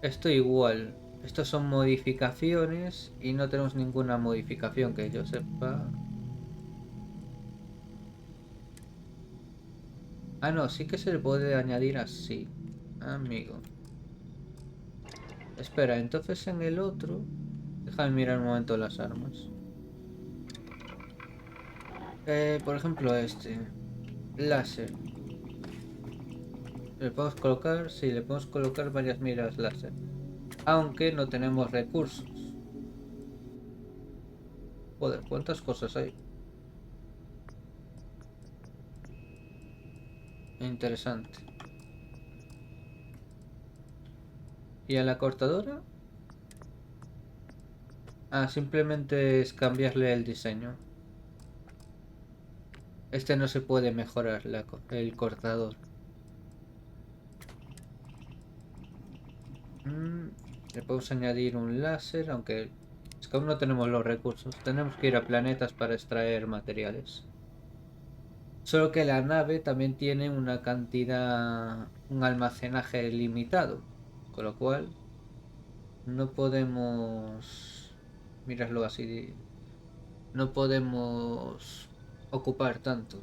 Esto igual. Estos son modificaciones y no tenemos ninguna modificación que yo sepa. Ah, no, sí que se le puede añadir así, amigo. Espera, entonces en el otro... Déjame mirar un momento las armas. Por ejemplo este. Láser. ¿Le podemos colocar? Sí, le podemos colocar varias miras láser. Aunque no tenemos recursos. Joder, ¿cuántas cosas hay? Interesante. ¿Y a la cortadora? Simplemente es cambiarle el diseño. Este no se puede mejorar, el cortador. Le podemos añadir un láser, aunque es que aún no tenemos los recursos. Tenemos que ir a planetas para extraer materiales. Solo que la nave también tiene una cantidad, un almacenaje limitado. Con lo cual no podemos, mirarlo así, no podemos ocupar tanto.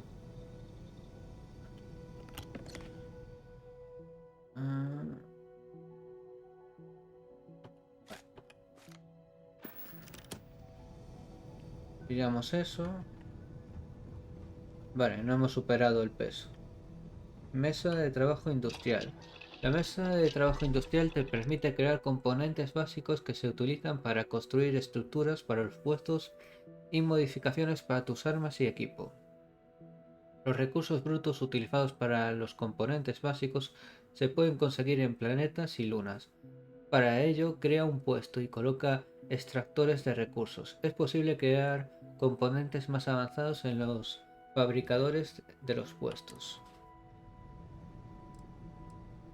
Pillamos eso. Vale, no hemos superado el peso. Mesa de trabajo industrial. La mesa de trabajo industrial te permite crear componentes básicos que se utilizan para construir estructuras para los puestos y modificaciones para tus armas y equipo. Los recursos brutos utilizados para los componentes básicos se pueden conseguir en planetas y lunas. Para ello, crea un puesto y coloca extractores de recursos. Es posible crear componentes más avanzados en los fabricadores de los puestos.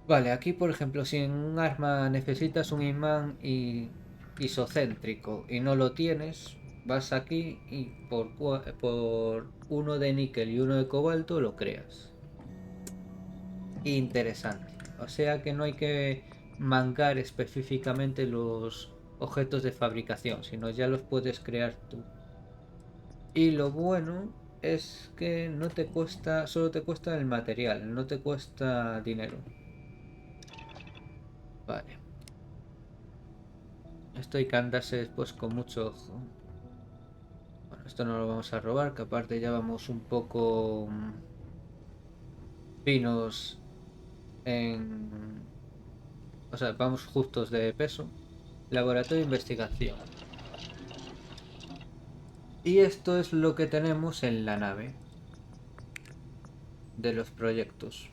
Vale, aquí por ejemplo, si en un arma necesitas un imán isocéntrico y no lo tienes, vas aquí y por uno de níquel y uno de cobalto lo creas. Interesante. O sea que no hay que mangar específicamente los objetos de fabricación, sino ya los puedes crear tú. Y lo bueno es que no te cuesta, solo te cuesta el material, no te cuesta dinero. Vale. Esto hay que andarse después con mucho ojo. Bueno, esto no lo vamos a robar, que aparte ya vamos un poco finos en... O sea, vamos justos de peso. Laboratorio de investigación. Y esto es lo que tenemos en la nave de los proyectos.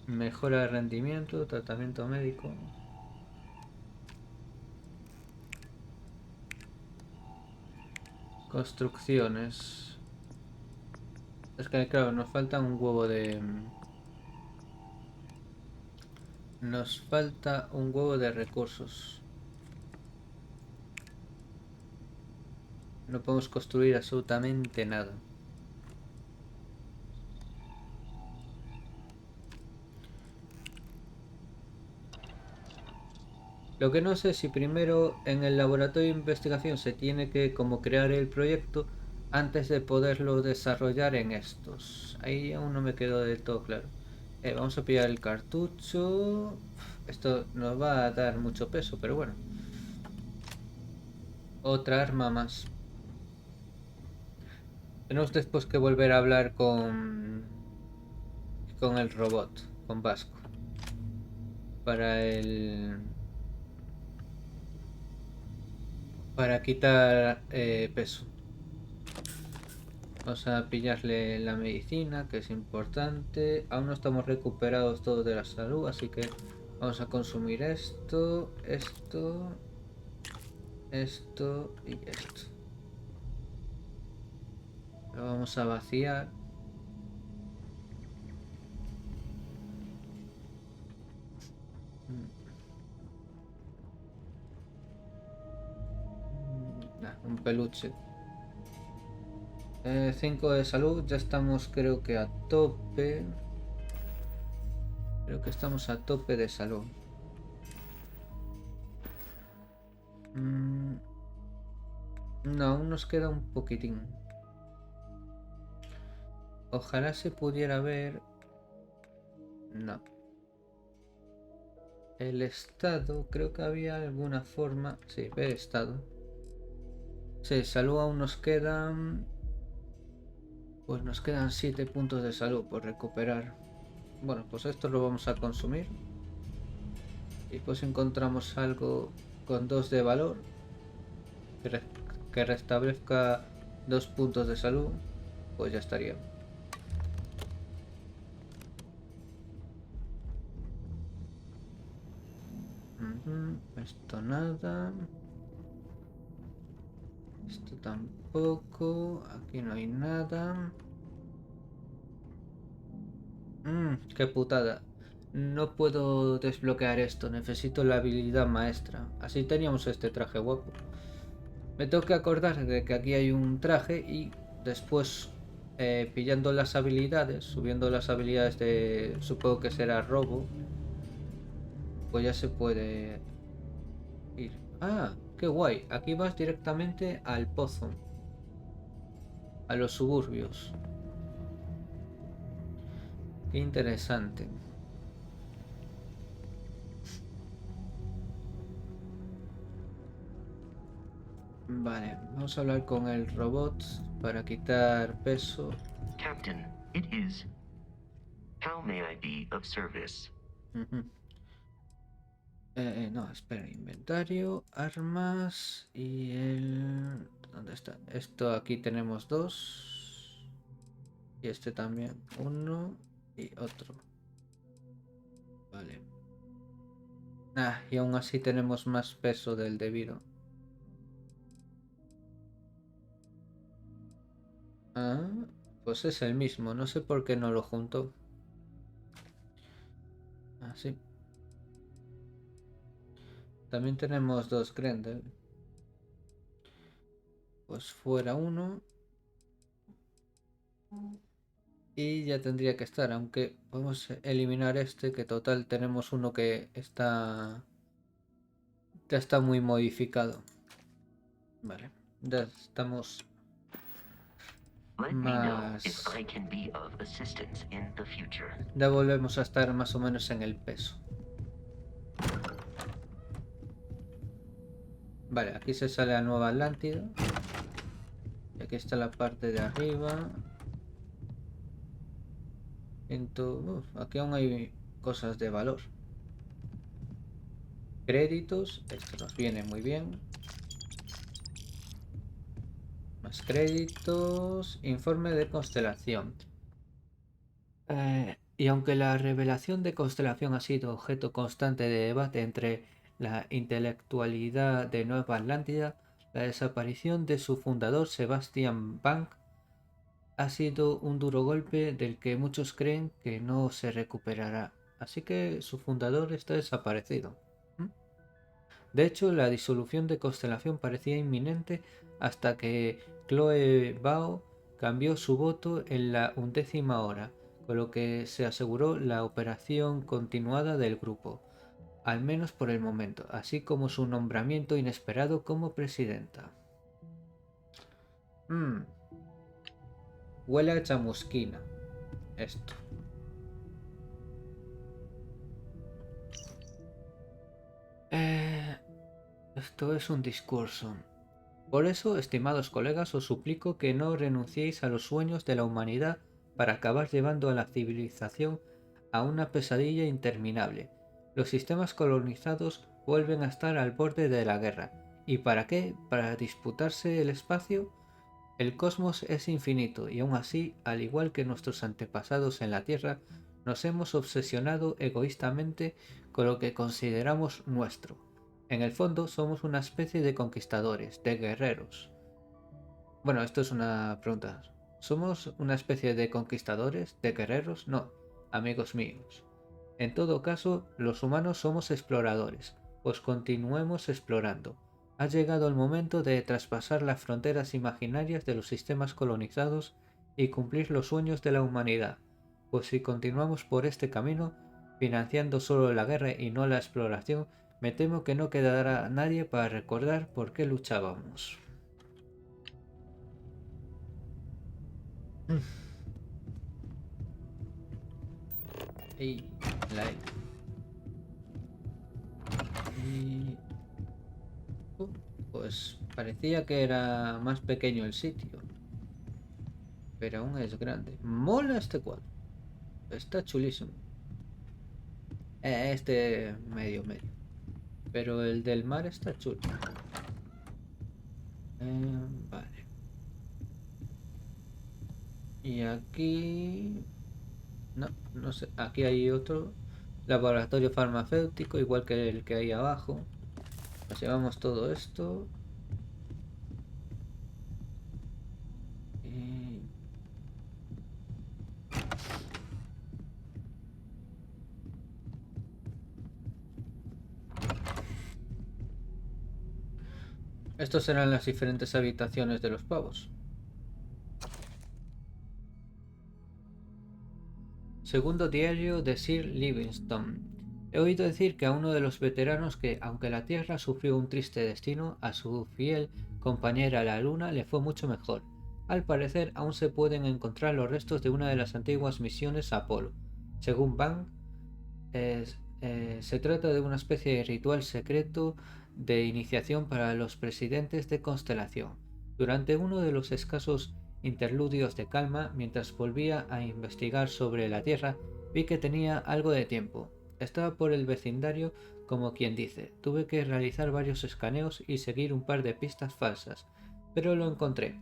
Mejora de rendimiento, tratamiento médico. Construcciones. Es que claro, nos falta un huevo de... Nos falta un huevo de recursos. No podemos construir absolutamente nada. Lo que no sé si primero en el laboratorio de investigación se tiene que como crear el proyecto antes de poderlo desarrollar en estos. Ahí aún no me quedó del todo claro. Vamos a pillar el cartucho. Esto nos va a dar mucho peso, pero bueno. Otra arma más. Tenemos después que volver a hablar con el robot, con Vasco. Para quitar peso. Vamos a pillarle la medicina, que es importante. Aún no estamos recuperados todos de la salud, así que vamos a consumir esto, esto, esto y esto. Lo vamos a vaciar. Un peluche. 5 de salud, ya estamos creo que a tope. Creo que estamos a tope de salud. No, aún nos queda un poquitín. Ojalá se pudiera ver... No. El estado, creo que había alguna forma... Sí, ver estado. Sí, salud aún nos quedan... Pues nos quedan 7 puntos de salud por recuperar. Bueno, pues esto lo vamos a consumir. Y pues encontramos algo con 2 de valor. Que restablezca 2 puntos de salud. Pues ya estaría. Esto nada. Esto tampoco. Aquí no hay nada. Qué putada. No puedo desbloquear esto, necesito la habilidad maestra. Así teníamos este traje guapo. Me tengo que acordar de que aquí hay un traje y después pillando las habilidades, subiendo las habilidades de, supongo que será robo, pues ya se puede ir. Ah, qué guay, aquí vas directamente al pozo, a los suburbios. Qué interesante. Vale, vamos a hablar con el robot para quitar peso. Captain, it is. How may I be of service? Ujú. No, espera, inventario, armas y el... ¿Dónde está? Esto aquí tenemos dos. Y este también, uno y otro. Vale. Ah, y aún así tenemos más peso del debido. Ah, pues es el mismo, no sé por qué no lo junto. Ah, sí. También tenemos dos Grendel. Pues fuera uno. Y ya tendría que estar, aunque podemos eliminar este, que total tenemos uno que está... Ya está muy modificado. Vale, ya estamos Let me know if más... I can be of assistance in the future. Ya volvemos a estar más o menos en el peso. Vale, aquí se sale a Nueva Atlántida. Y aquí está la parte de arriba. Aquí aún hay cosas de valor. Créditos, esto nos viene muy bien. Más créditos. Informe de constelación. Y aunque la revelación de Constelación ha sido objeto constante de debate entre la intelectualidad de Nueva Atlántida, la desaparición de su fundador Sebastian Bank ha sido un duro golpe del que muchos creen que no se recuperará. Así que su fundador está desaparecido. De hecho, la disolución de Constelación parecía inminente hasta que Chloe Bao cambió su voto en la 11ª hora, con lo que se aseguró la operación continuada del grupo, al menos por el momento, así como su nombramiento inesperado como presidenta. Huele a chamusquina esto. Esto es un discurso. Por eso, estimados colegas, os suplico que no renunciéis a los sueños de la humanidad para acabar llevando a la civilización a una pesadilla interminable. Los sistemas colonizados vuelven a estar al borde de la guerra. ¿Y para qué? ¿Para disputarse el espacio? El cosmos es infinito y aún así, al igual que nuestros antepasados en la Tierra, nos hemos obsesionado egoístamente con lo que consideramos nuestro. En el fondo somos una especie de conquistadores, de guerreros. Bueno, esto es una pregunta. ¿Somos una especie de conquistadores, de guerreros? No, amigos míos. En todo caso, los humanos somos exploradores, pues continuemos explorando. Ha llegado el momento de traspasar las fronteras imaginarias de los sistemas colonizados y cumplir los sueños de la humanidad, pues si continuamos por este camino, financiando solo la guerra y no la exploración, me temo que no quedará nadie para recordar por qué luchábamos. Y la y... pues parecía que era más pequeño el sitio, pero aún es grande. Mola este cuadro, está chulísimo. Este medio, pero el del mar está chulo. Vale. Y aquí... No, no sé. Aquí hay otro laboratorio farmacéutico, igual que el que hay abajo. Nos llevamos todo esto. Y... Estos serán las diferentes habitaciones de los pavos. Segundo diario de Sir Livingstone. He oído decir que a uno de los veteranos que, aunque la Tierra sufrió un triste destino, a su fiel compañera la Luna le fue mucho mejor. Al parecer, aún se pueden encontrar los restos de una de las antiguas misiones Apolo. Según Bang, se trata de una especie de ritual secreto de iniciación para los presidentes de Constelación. Durante uno de los escasos interludios de calma, mientras volvía a investigar sobre la Tierra, vi que tenía algo de tiempo. Estaba por el vecindario, como quien dice. Tuve que realizar varios escaneos y seguir un par de pistas falsas, pero lo encontré.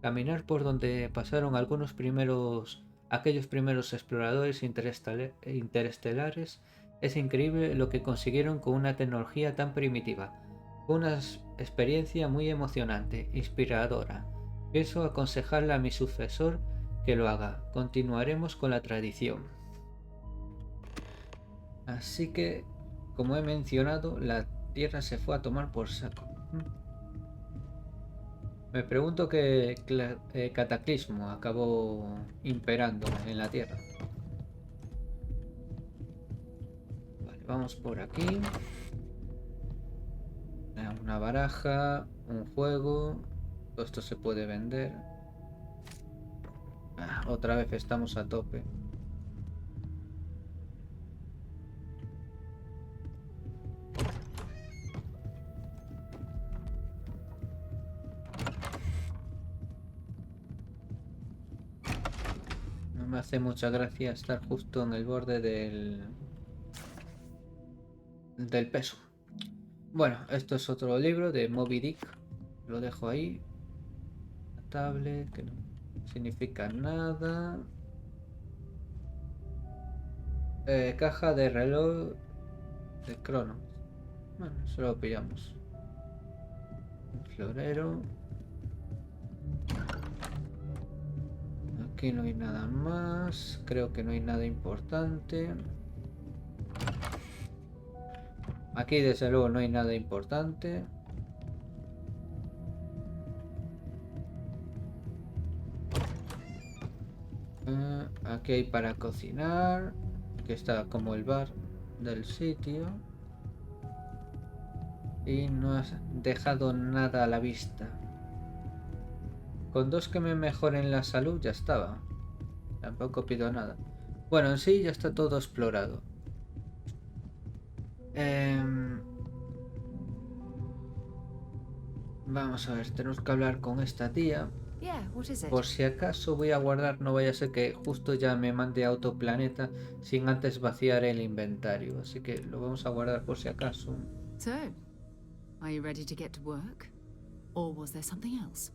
Caminar por donde pasaron aquellos primeros exploradores interestelares, es increíble lo que consiguieron con una tecnología tan primitiva. Fue una experiencia muy emocionante, inspiradora. Pienso aconsejarle a mi sucesor que lo haga. Continuaremos con la tradición. Así que, como he mencionado, la Tierra se fue a tomar por saco. Me pregunto qué cataclismo acabó imperando en la Tierra. Vale, vamos por aquí. Una baraja, un juego. Todo esto se puede vender. Otra vez estamos a tope. No me hace mucha gracia estar justo en el borde del peso. Bueno, esto es otro libro de Moby Dick. Lo dejo ahí. La tablet, que no significa nada. Caja de reloj de crono. Bueno, eso lo pillamos. Un florero. Aquí no hay nada más. Creo que no hay nada importante. Aquí desde luego no hay nada importante. Aquí hay para cocinar. Aquí está como el bar del sitio. Y no has dejado nada a la vista. Con 2 que me mejoren la salud ya estaba. Tampoco pido nada. Bueno, en sí ya está todo explorado. Vamos a ver, tenemos que hablar con esta tía. Por si acaso voy a guardar, no vaya a ser que justo ya me mande a otro planeta sin antes vaciar el inventario. Así que lo vamos a guardar por si acaso. So, are you ready to get to work? Or was there something else?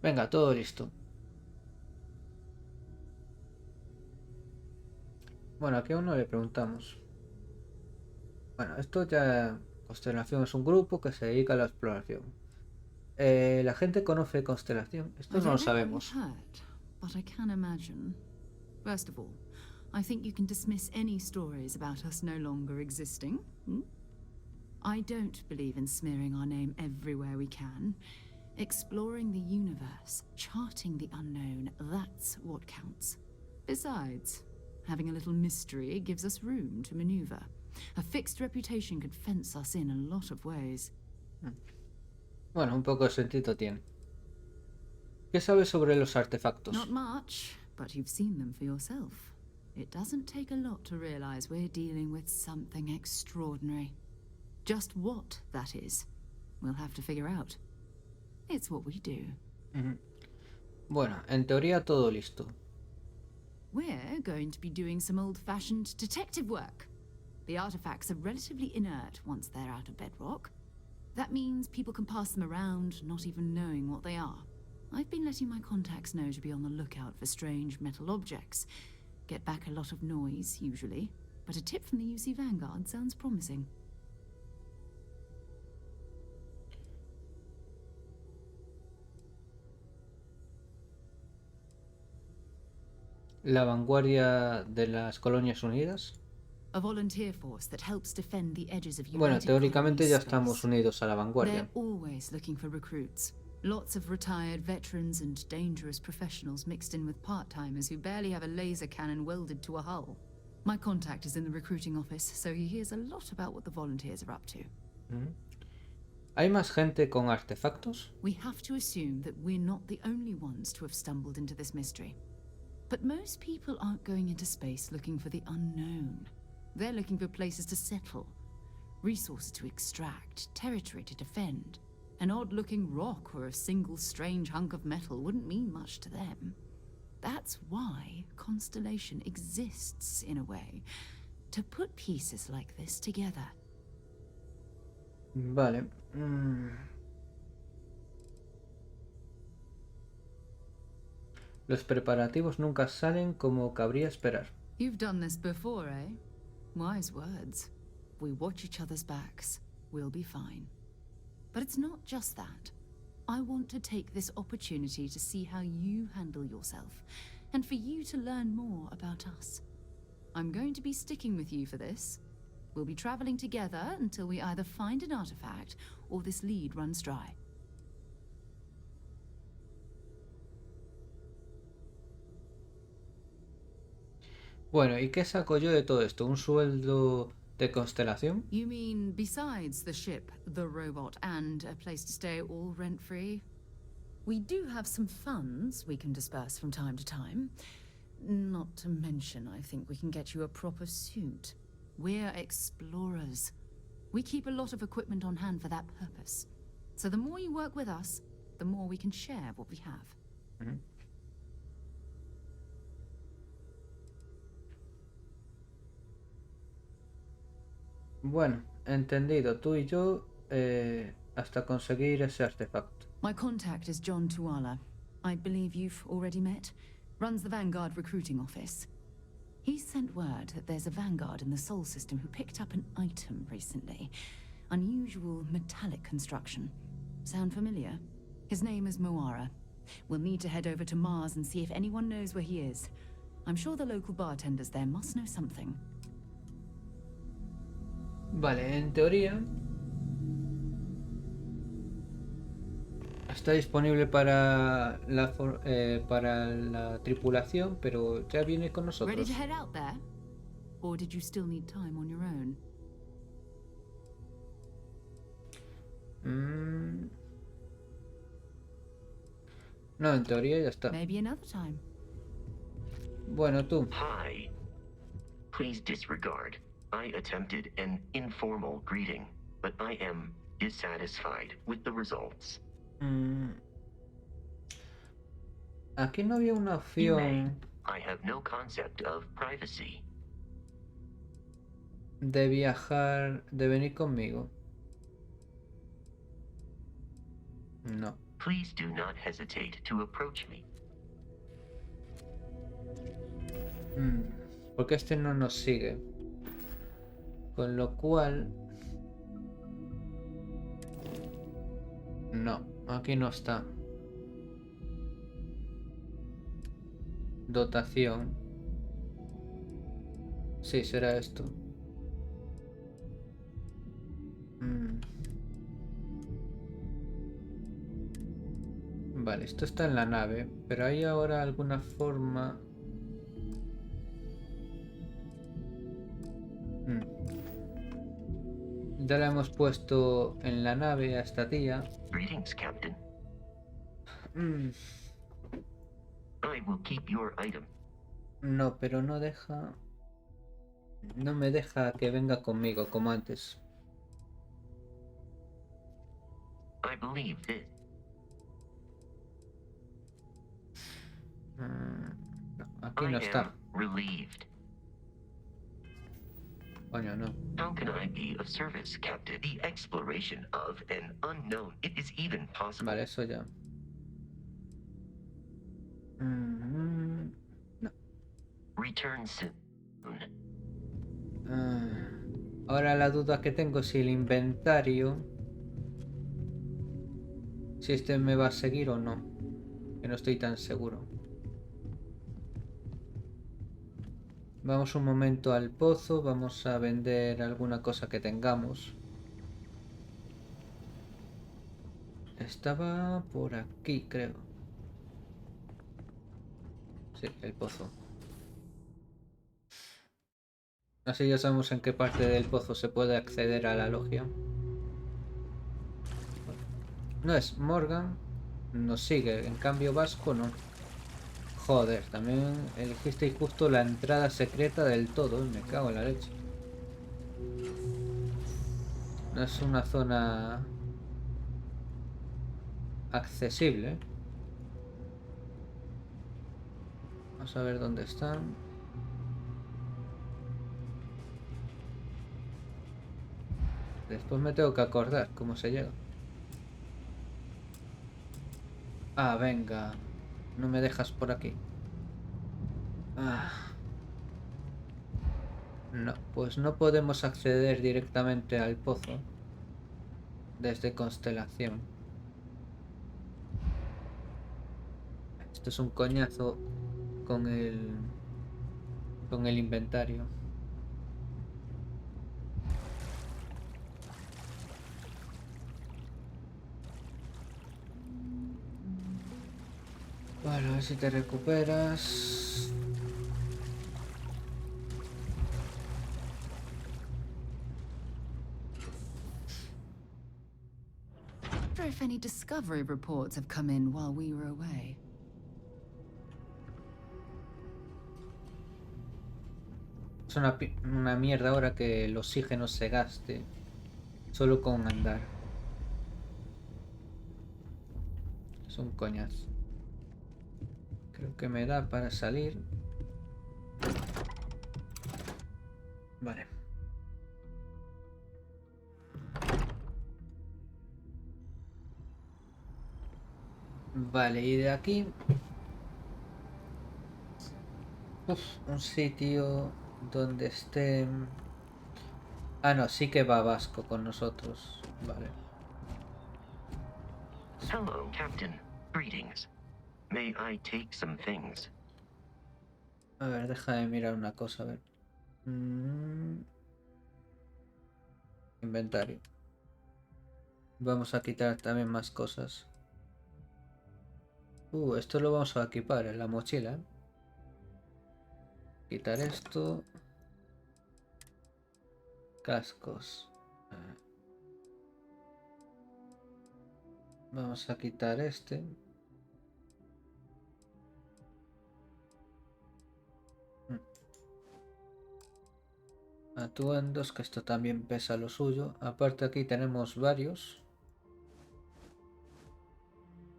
Venga, todo listo. Bueno, aquí a uno le preguntamos. Bueno, esto ya... Constelación es un grupo que se dedica a la exploración. La gente conoce Constelación. Esto no lo sabemos. But I can imagine. First of all, I think you can dismiss any stories about us no longer existing. I don't believe in smearing our name everywhere we can. Exploring the universe, charting the unknown, that's what counts. Besides, having a little mystery gives us room to maneuver. A fixed reputation could fence us in a lot of ways. Bueno, un poco de sentido tiene. ¿Qué sabes sobre los artefactos? Not much, but you've seen them for yourself. It doesn't take a lot to realize we're dealing with something extraordinary. Just what that is, we'll have to figure out. It's what we do. Bueno, en teoría todo listo. We're going to be doing some old-fashioned detective work. The artifacts are relatively inert once they're out of bedrock. That means people can pass them around, not even knowing what they are. I've been letting my contacts know to be on the lookout for strange metal objects. Get back a lot of noise, usually. But a tip from the UC Vanguard sounds promising. La vanguardia de las Colonias Unidas. A volunteer force that helps defend the edges of Bueno, United teóricamente ya Colonies estamos space. unidos a la They're vanguardia. always looking for recruits. Lots of retired veterans and dangerous professionals mixed in with part-timers who barely have a laser cannon welded to a hull. My contact is in the recruiting office, so he hears a lot about what the volunteers are up to. ¿Hay más gente con artefactos? We have to assume that we're not the only ones to have stumbled into this mystery. But most people aren't going into space looking for the unknown. They're looking for places to settle, resources to extract, territory to defend. An odd-looking rock or a single strange hunk of metal wouldn't mean much to them. That's why Constellation exists, in a way, to put pieces like this together. Vale. Los preparativos nunca salen como cabría esperar. You've done this before, eh? Wise words. We watch each other's backs. We'll be fine. But it's not just that. I want to take this opportunity to see how you handle yourself, and for you to learn more about us. I'm going to be sticking with you for this. We'll be traveling together until we either find an artifact or this lead runs dry. Bueno, ¿y qué saco yo de todo esto? ¿Un sueldo de constelación? You mean besides the ship, the robot, and a place to stay all rent-free? We do have some funds we can disperse from time to time. Not to mention, I think we can get you a proper suit. We're explorers. We keep a lot of equipment on hand for that purpose. So the more you work with us, the more we can share what we have. Bueno, entendido. Tú y yo hasta conseguir ese artefacto. My contact is John Tuala. I believe you've already met. Runs the Vanguard recruiting office. He sent word that there's a Vanguard in the Sol system who picked up an item recently. Unusual metallic construction. Sound familiar? His name is Moara. We'll need to head over to Mars and see if anyone knows where he is. I'm sure the local bartenders there must know something. Vale, en teoría está disponible para la tripulación, pero ya viene con Ready nosotros. to head out there? Or did you still need time on your own? No, en teoría ya está. Maybe another time. Bueno, tú. Hi. Please disregard. I attempted an informal greeting, but I am dissatisfied with the results. Aquí no había una You may. opción I have no concept of privacy. de viajar, de venir conmigo. No. Please do not hesitate to approach me. Porque este no nos sigue. Con lo cual... No, aquí no está. Dotación. Sí, será esto. Vale, esto está en la nave, pero hay ahora alguna forma... Ya la hemos puesto en la nave a esta tía. Greetings, Captain. I will keep your item. No, pero no deja... No me deja que venga conmigo como antes. I believe this. No, aquí no I está. am relieved. Coño, no. How can I be of service, Captain? The exploration of an unknown. It is even possible. Vale, eso ya. No. Return soon. Ahora la duda que tengo es si el inventario... Si este me va a seguir o no. Que no estoy tan seguro. Vamos un momento al pozo, vamos a vender alguna cosa que tengamos. Estaba por aquí, creo. Sí, el pozo. Así ya sabemos en qué parte del pozo se puede acceder a la logia. No es Morgan, nos sigue, en cambio Vasco no. Joder, también elegisteis justo la entrada secreta del todo, me cago en la leche. No es una zona accesible. Vamos a ver dónde están. Después me tengo que acordar cómo se llega. Ah, venga. No me dejas por aquí. Ah. No, pues no podemos acceder directamente al pozo desde Constelación. Esto es un coñazo con el inventario. Vale, a ver si te recuperas. I wonder if any discovery reports have come in while we were away. Es una mierda ahora que el oxígeno se gaste solo con andar. Es un coñazo. Creo que me da para salir. Vale. Vale, y de aquí... un sitio donde esté... Ah, no, sí que va Vasco con nosotros. Vale. Hello, Captain. Greetings. May I take some things? A ver, deja de mirar una cosa, a ver. Inventario. Vamos a quitar también más cosas. Esto lo vamos a equipar en la mochila. Quitar esto. Cascos. Vamos a quitar este. Atuendos, que esto también pesa lo suyo. Aparte aquí tenemos varios.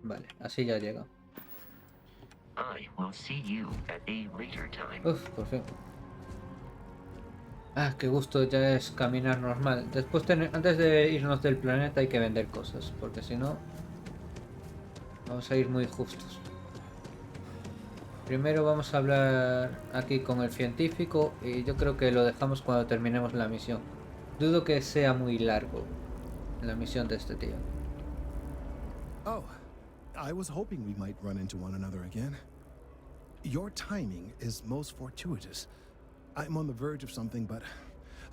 Vale, así ya llega. I will see you at a later time. Uf, por fin. Ah, qué gusto, ya es caminar normal. Después, antes de irnos del planeta hay que vender cosas, porque si no, vamos a ir muy justos. Primero vamos a hablar aquí con el científico y yo creo que lo dejamos cuando terminemos la misión. Dudo que sea muy largo la misión de este tío. Oh, I was hoping we might run into one another again. Your timing is most fortuitous. I'm on the verge of something, but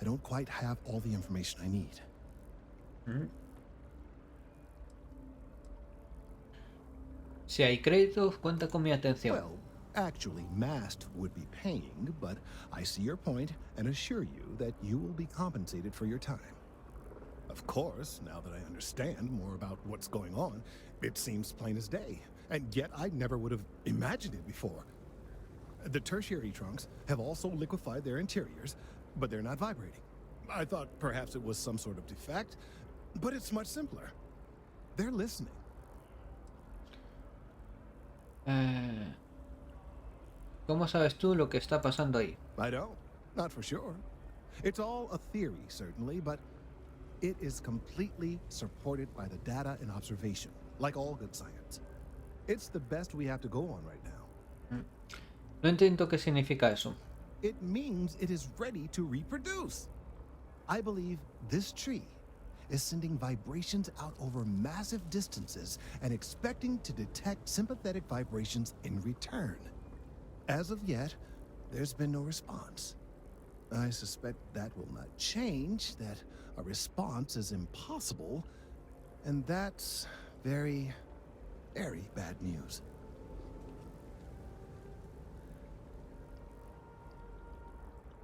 I don't quite have all the information I need. Si hay créditos, cuenta con mi atención. Well, actually, Mast would be paying, but I see your point and assure you that you will be compensated for your time. Of course, now that I understand more about what's going on, it seems plain as day, and yet I never would have imagined it before. The tertiary trunks have also liquefied their interiors, but they're not vibrating. I thought perhaps it was some sort of defect, but it's much simpler. They're listening. ¿Cómo sabes tú lo que está pasando ahí? I don't. Not for sure. It's all a theory, certainly, but it is completely supported by the data and observation, like all good science. It's the best we have to go on right now. No entiendo qué significa eso. It means it is ready to reproduce. I believe this tree is sending vibrations out over massive distances and expecting to detect sympathetic vibrations in return. As of yet, there's been no response. I suspect that will not change, that a response is impossible, and that's very, very bad news.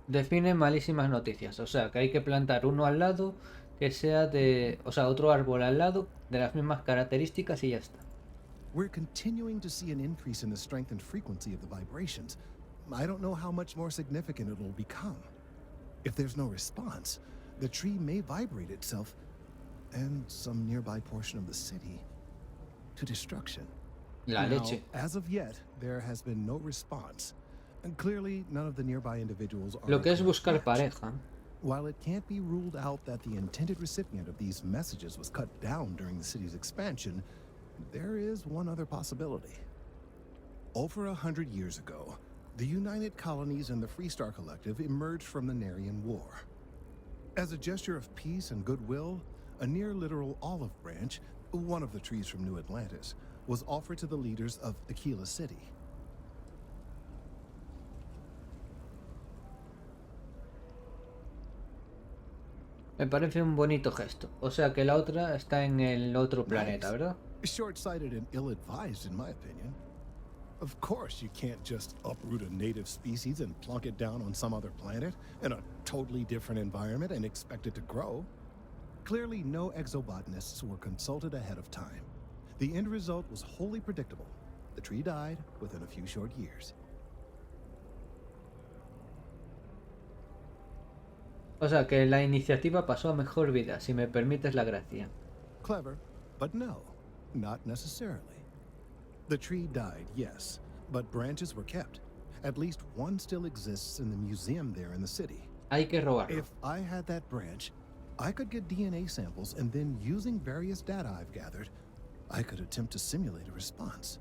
Define malísimas noticias, o sea que hay que plantar uno al lado que sea de, o sea, otro árbol al lado de las mismas características y ya está. We're continuing to see an increase in the strength and frequency of the vibrations. I don't know how much more significant it will become. If there's no response, the tree may vibrate itself and some nearby portion of the city to destruction. La leche. As of yet, there has been no response. And clearly, none of the nearby individuals are. Lo que es buscar pareja. While it can't be ruled out that the intended recipient of these messages was cut down during the city's expansion, there is one other possibility. Over 100 years ago, the United Colonies and the Freestar Collective emerged from the Narian War. As a gesture of peace and goodwill, a near-literal olive branch, one of the trees from New Atlantis, was offered to the leaders of Aquila City. Me parece un bonito gesto. O sea que la otra está en el otro planeta, ¿verdad? Short-sighted and ill-advised, in my opinion. Of course, you can't just uproot a native species and plunk it down on some other planet in a totally different environment and expect it to grow. Clearly, no exobotanists were consulted ahead of time. The end result was wholly predictable. The tree died within a few short years. O sea que la iniciativa pasó a mejor vida, si me permites la gracia. Clever, but no, not necessarily. The tree died, yes, but branches were kept. At least one still exists in the museum there in the city. Hay que robarlo. If I had that branch, I could get DNA samples, and then using various data I've gathered, I could attempt to simulate a response.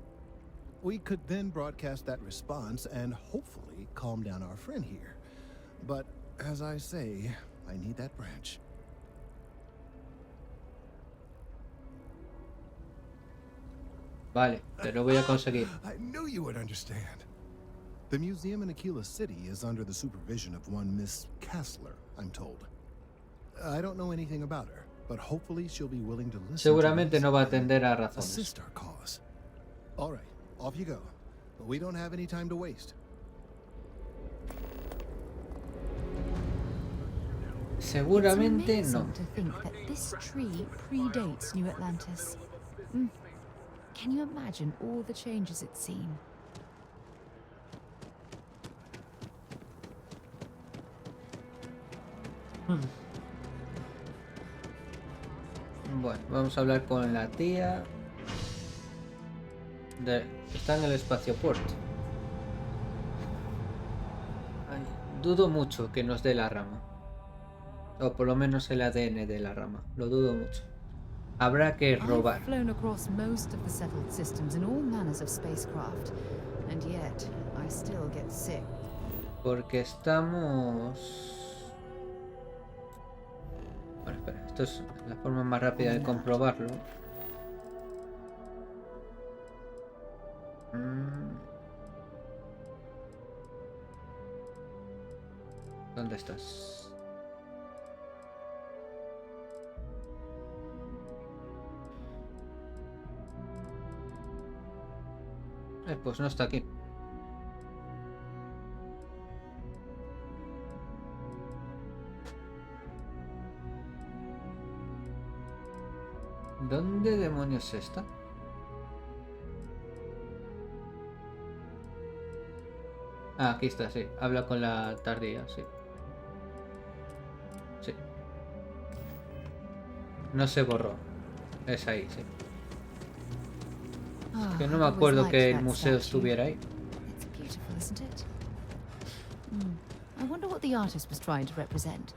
We could then broadcast that response and hopefully calm down our friend here. But as I say, I need that branch. Vale, te lo voy a conseguir. I knew you would understand. The museum in Aquila City is under the supervision of one Miss Kessler, I'm told. I don't know anything about her, but hopefully she'll be willing to listen. Seguramente no va a atender a razones. Assist our cause. All right, off you go. But we don't have any time to waste. Seguramente it's no. amazing to think that this tree predates New Atlantis. Can you imagine all the changes it's seen? Bueno, vamos a hablar con la tía. Está en el espaciopuerto. Ay, dudo mucho que nos dé la rama. O por lo menos el ADN de la rama. Lo dudo mucho. Habrá que robar. I've flown across most of the settled systems in all manners of spacecraft, and yet I still get sick. Porque estamos... Bueno, espera, esto es la forma más rápida de comprobarlo. ¿Dónde estás? Pues no está aquí. ¿Dónde demonios está? Ah, aquí está, sí. Habla con la tardía, sí. Sí. No se borró. Es ahí, sí. Que no me acuerdo que el museo estuviera ahí. It's beautiful, isn't it? I wonder what the artist was trying to represent.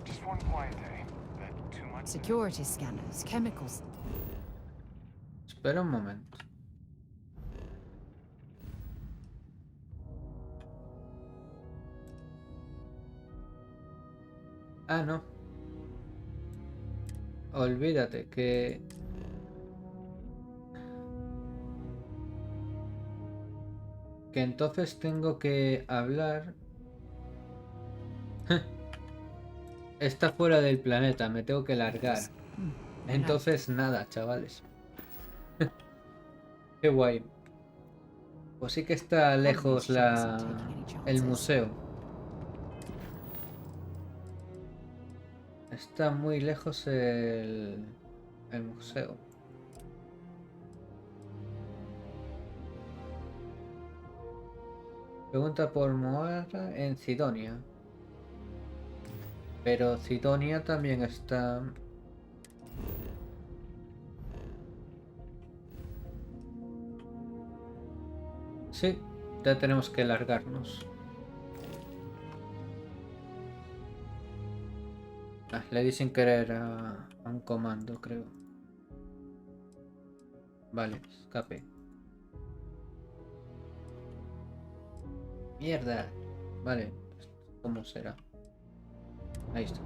Just one quiet day, but too much. Security scanners, chemicals. Espera un momento. Ah, no. Olvídate que... Que entonces tengo que hablar. Está fuera del planeta, me tengo que largar. Entonces nada, chavales. Qué guay. Pues sí que está lejos el museo. Está muy lejos el museo. Pregunta por Moara en Sidonia. Pero Sidonia también está... Sí, ya tenemos que largarnos. Le di sin querer a un comando, creo. Vale, escape. Mierda. Vale, ¿cómo será? Ahí está.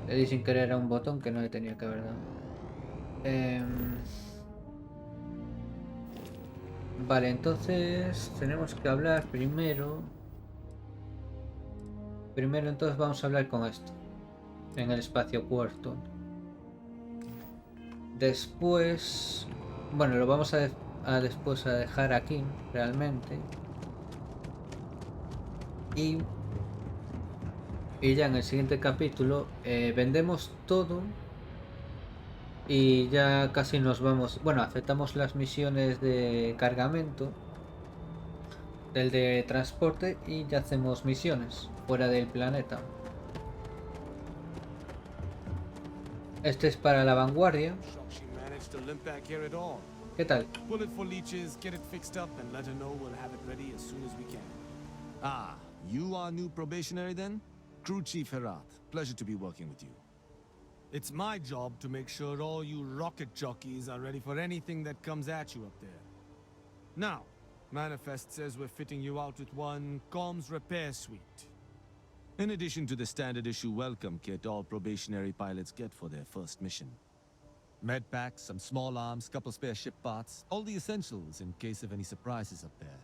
Le di sin querer a un botón que no le tenía que haber dado. Vale, entonces tenemos que hablar primero. Primero entonces vamos a hablar con esto. En el espacio cuarto. Después... Bueno, lo vamos después a dejar aquí, realmente. Y ya en el siguiente capítulo vendemos todo. Y ya casi nos vamos... Bueno, aceptamos las misiones de cargamento. Del de transporte. Y ya hacemos misiones fuera del planeta. Este es para la vanguardia. ¿Qué tal? Ah, you are new probationary then? Crew Chief Herat. Pleasure to be working with you. It's my job to make sure all you rocket jockeys are ready for anything that comes at you up there. Now, Manifest says we're fitting you out with one comms repair suite. In addition to the standard issue welcome kit all probationary pilots get for their first mission. Med packs, some small arms, couple spare ship parts, all the essentials in case of any surprises up there.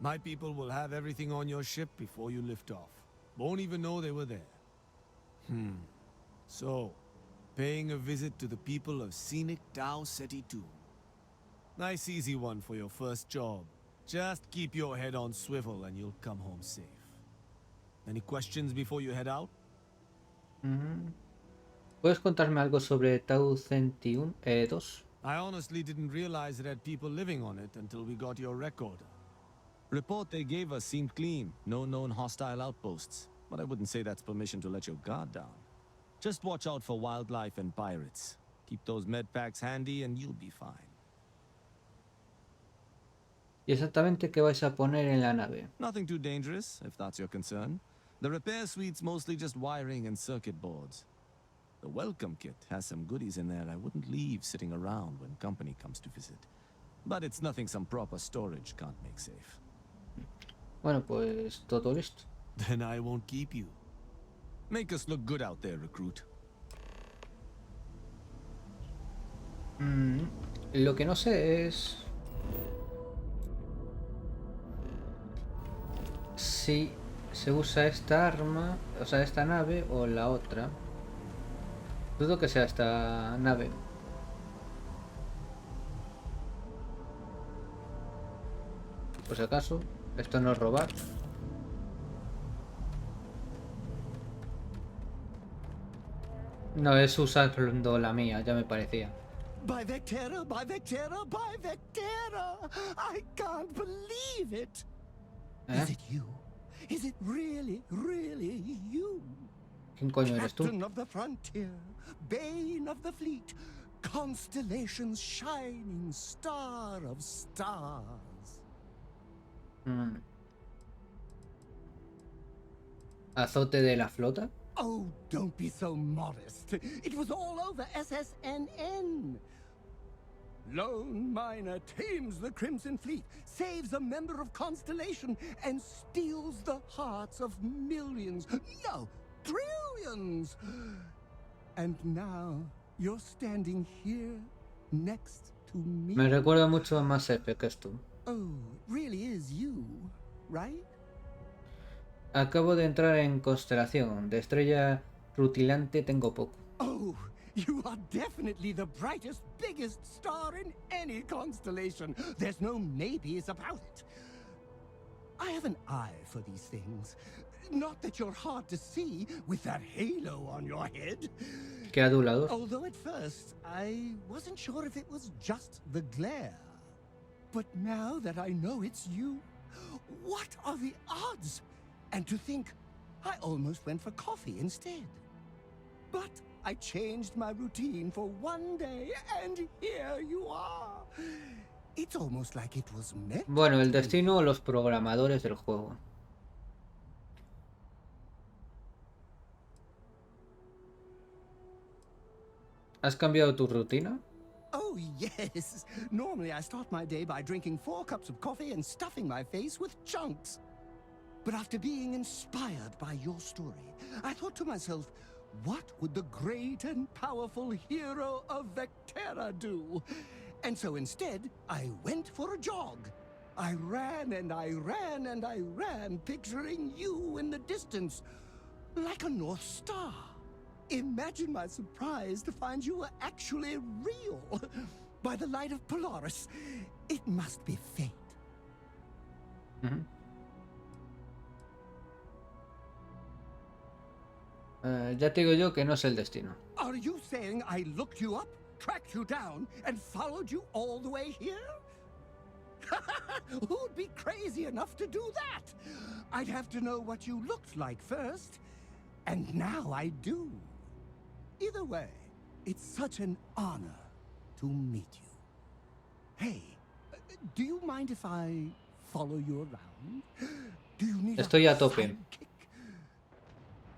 My people will have everything on your ship before you lift off. Won't even know they were there. So, paying a visit to the people of scenic Tau Ceti 2. Nice easy one for your first job. Just keep your head on swivel and you'll come home safe. Any questions before you head out? ¿Puedes contarme algo sobre Tau Ceti 2? I honestly didn't realize it had people living on it until we got your recorder. Report they gave us seemed clean. No known hostile outposts. But I wouldn't say that's permission to let your guard down. Just watch out for wildlife and pirates. Keep those med packs handy and you'll be fine. ¿Y exactamente qué vais a poner en la nave? Nothing too dangerous, if that's your concern. The repair suite's mostly just wiring and circuit boards. The welcome kit has some goodies in there I wouldn't leave sitting around when company comes to visit. But it's nothing some proper storage can't make safe. Bueno, pues todo listo. Then I won't keep you. Make us look good out there, recruit. Lo que no sé es... si se usa esta arma, o sea, esta nave o la otra. Dudo que sea esta nave. Por si acaso, esto no es robar. No, es usando la mía, ya me parecía. By Vectera, by Vectera, by Vectera! I can't believe it! Is it you? Is it really, really you? ¿Quién coño eres tú? Captain of the frontier, bane of the fleet, Constellation's shining star of stars. ¿Azote de la flota? Oh, don't be so modest. It was all over SSNN. Lone miner tames the Crimson Fleet, saves a member of Constellation, and steals the hearts of millions, no, trillions. And now you're standing here next to me. Me recuerda mucho a Mass Effect esto. Oh, it really is you, right? Acabo de entrar en Constelación. De estrella rutilante tengo poco. Oh, you are definitely the brightest, biggest star in any constellation. There's no maybes about it. I have an eye for these things. Not that you're hard to see with that halo on your head. Qué adulados. Although at first, I wasn't sure if it was just the glare. But now that I know it's you, what are the odds? And to think, I almost went for coffee instead. But I changed my routine for one day, and here you are. It's almost like it was meant. Bueno, el destino o los programadores del juego. ¿Has cambiado tu rutina? Oh, yes. Normally I start my day by drinking 4 cups of coffee and stuffing my face with chunks. But after being inspired by your story, I thought to myself, what would the great and powerful hero of Vectera do? And so instead, I went for a jog. I ran and I ran and I ran, picturing you in the distance, like a North Star. Imagine my surprise to find you were actually real. By the light of Polaris, it must be fate. Ya te digo yo que no es el destino. Are you saying I looked you up, tracked you down, and followed you all the way here? Who'd be crazy enough to do that? I'd have to know what you looked like first, and now I do. Either way, it's such an honor to meet you. Hey, do you mind if I follow you around? Do you need Estoy a tope. sidekick?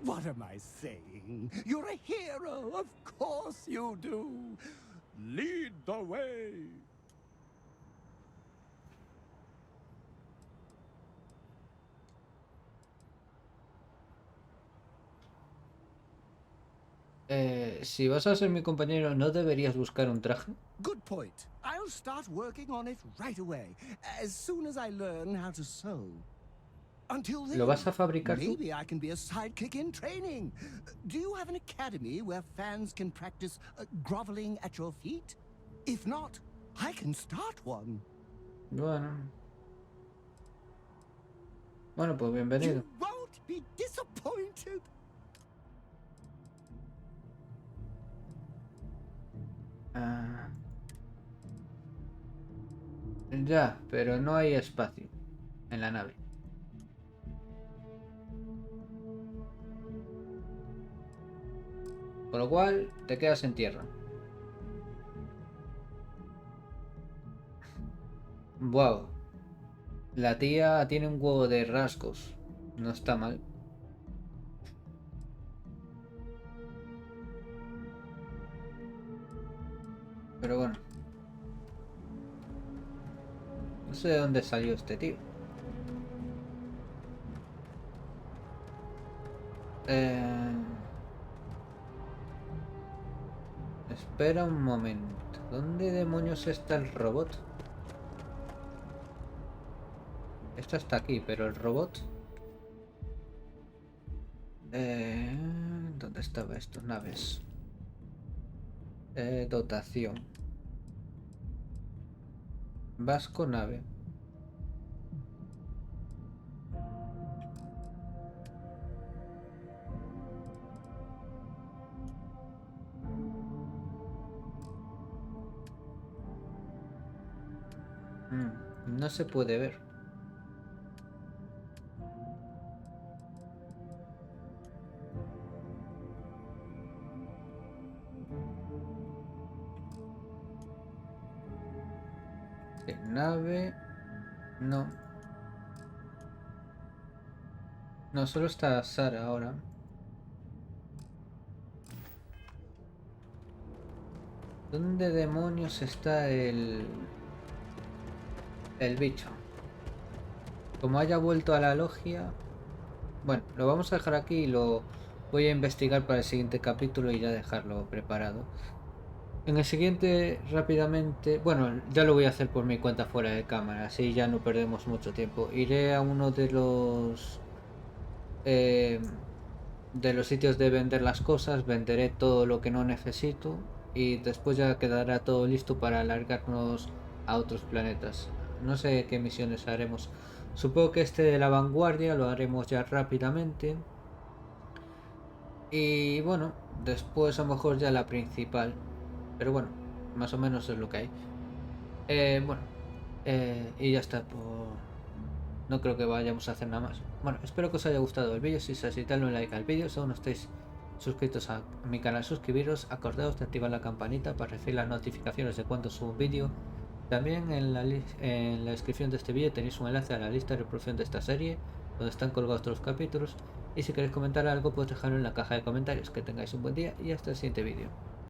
What am I saying? You're a hero, of course you do. Lead the way. Si vas a ser mi compañero, ¿no deberías buscar un traje? Good point. I'll start working on it right away, as soon as I learn how to sew. Until then, ¿Lo vas a fabricar tú? maybe I can be a sidekick in training. Do you have an academy where fans can practice groveling at your feet? If not, I can start one. Bueno. Bueno, pues bienvenido. You won't be disappointed. Ya, pero no hay espacio en la nave. Con lo cual, te quedas en tierra. Wow. La tía tiene un huevo de rasgos. No está mal. Pero bueno. No sé de dónde salió este tío. Espera un momento. ¿Dónde demonios está el robot? Esto está aquí, pero el robot... ¿Dónde estaba esto? Naves. Dotación. Vasco nave. No se puede ver. Nave. No. No, solo está Sara ahora. ¿Dónde demonios está el bicho? Como haya vuelto a la logia... Bueno, lo vamos a dejar aquí y lo voy a investigar para el siguiente capítulo y ya dejarlo preparado. En el siguiente, rápidamente, bueno, ya lo voy a hacer por mi cuenta fuera de cámara, así ya no perdemos mucho tiempo. Iré a uno de los sitios de vender las cosas, venderé todo lo que no necesito y después ya quedará todo listo para alargarnos a otros planetas. No sé qué misiones haremos. Supongo que este de la vanguardia lo haremos ya rápidamente. Y bueno, después a lo mejor ya la principal. Pero bueno, más o menos es lo que hay. Bueno, y ya está. No creo que vayamos a hacer nada más. Bueno, espero que os haya gustado el vídeo. Si es así, dadle un like al vídeo. Si aún no estáis suscritos a mi canal, suscribiros. Acordaos de activar la campanita para recibir las notificaciones de cuando subo un vídeo. También en la descripción de este vídeo tenéis un enlace a la lista de reproducción de esta serie, donde están colgados todos los capítulos. Y si queréis comentar algo, pues dejarlo en la caja de comentarios. Que tengáis un buen día y hasta el siguiente vídeo.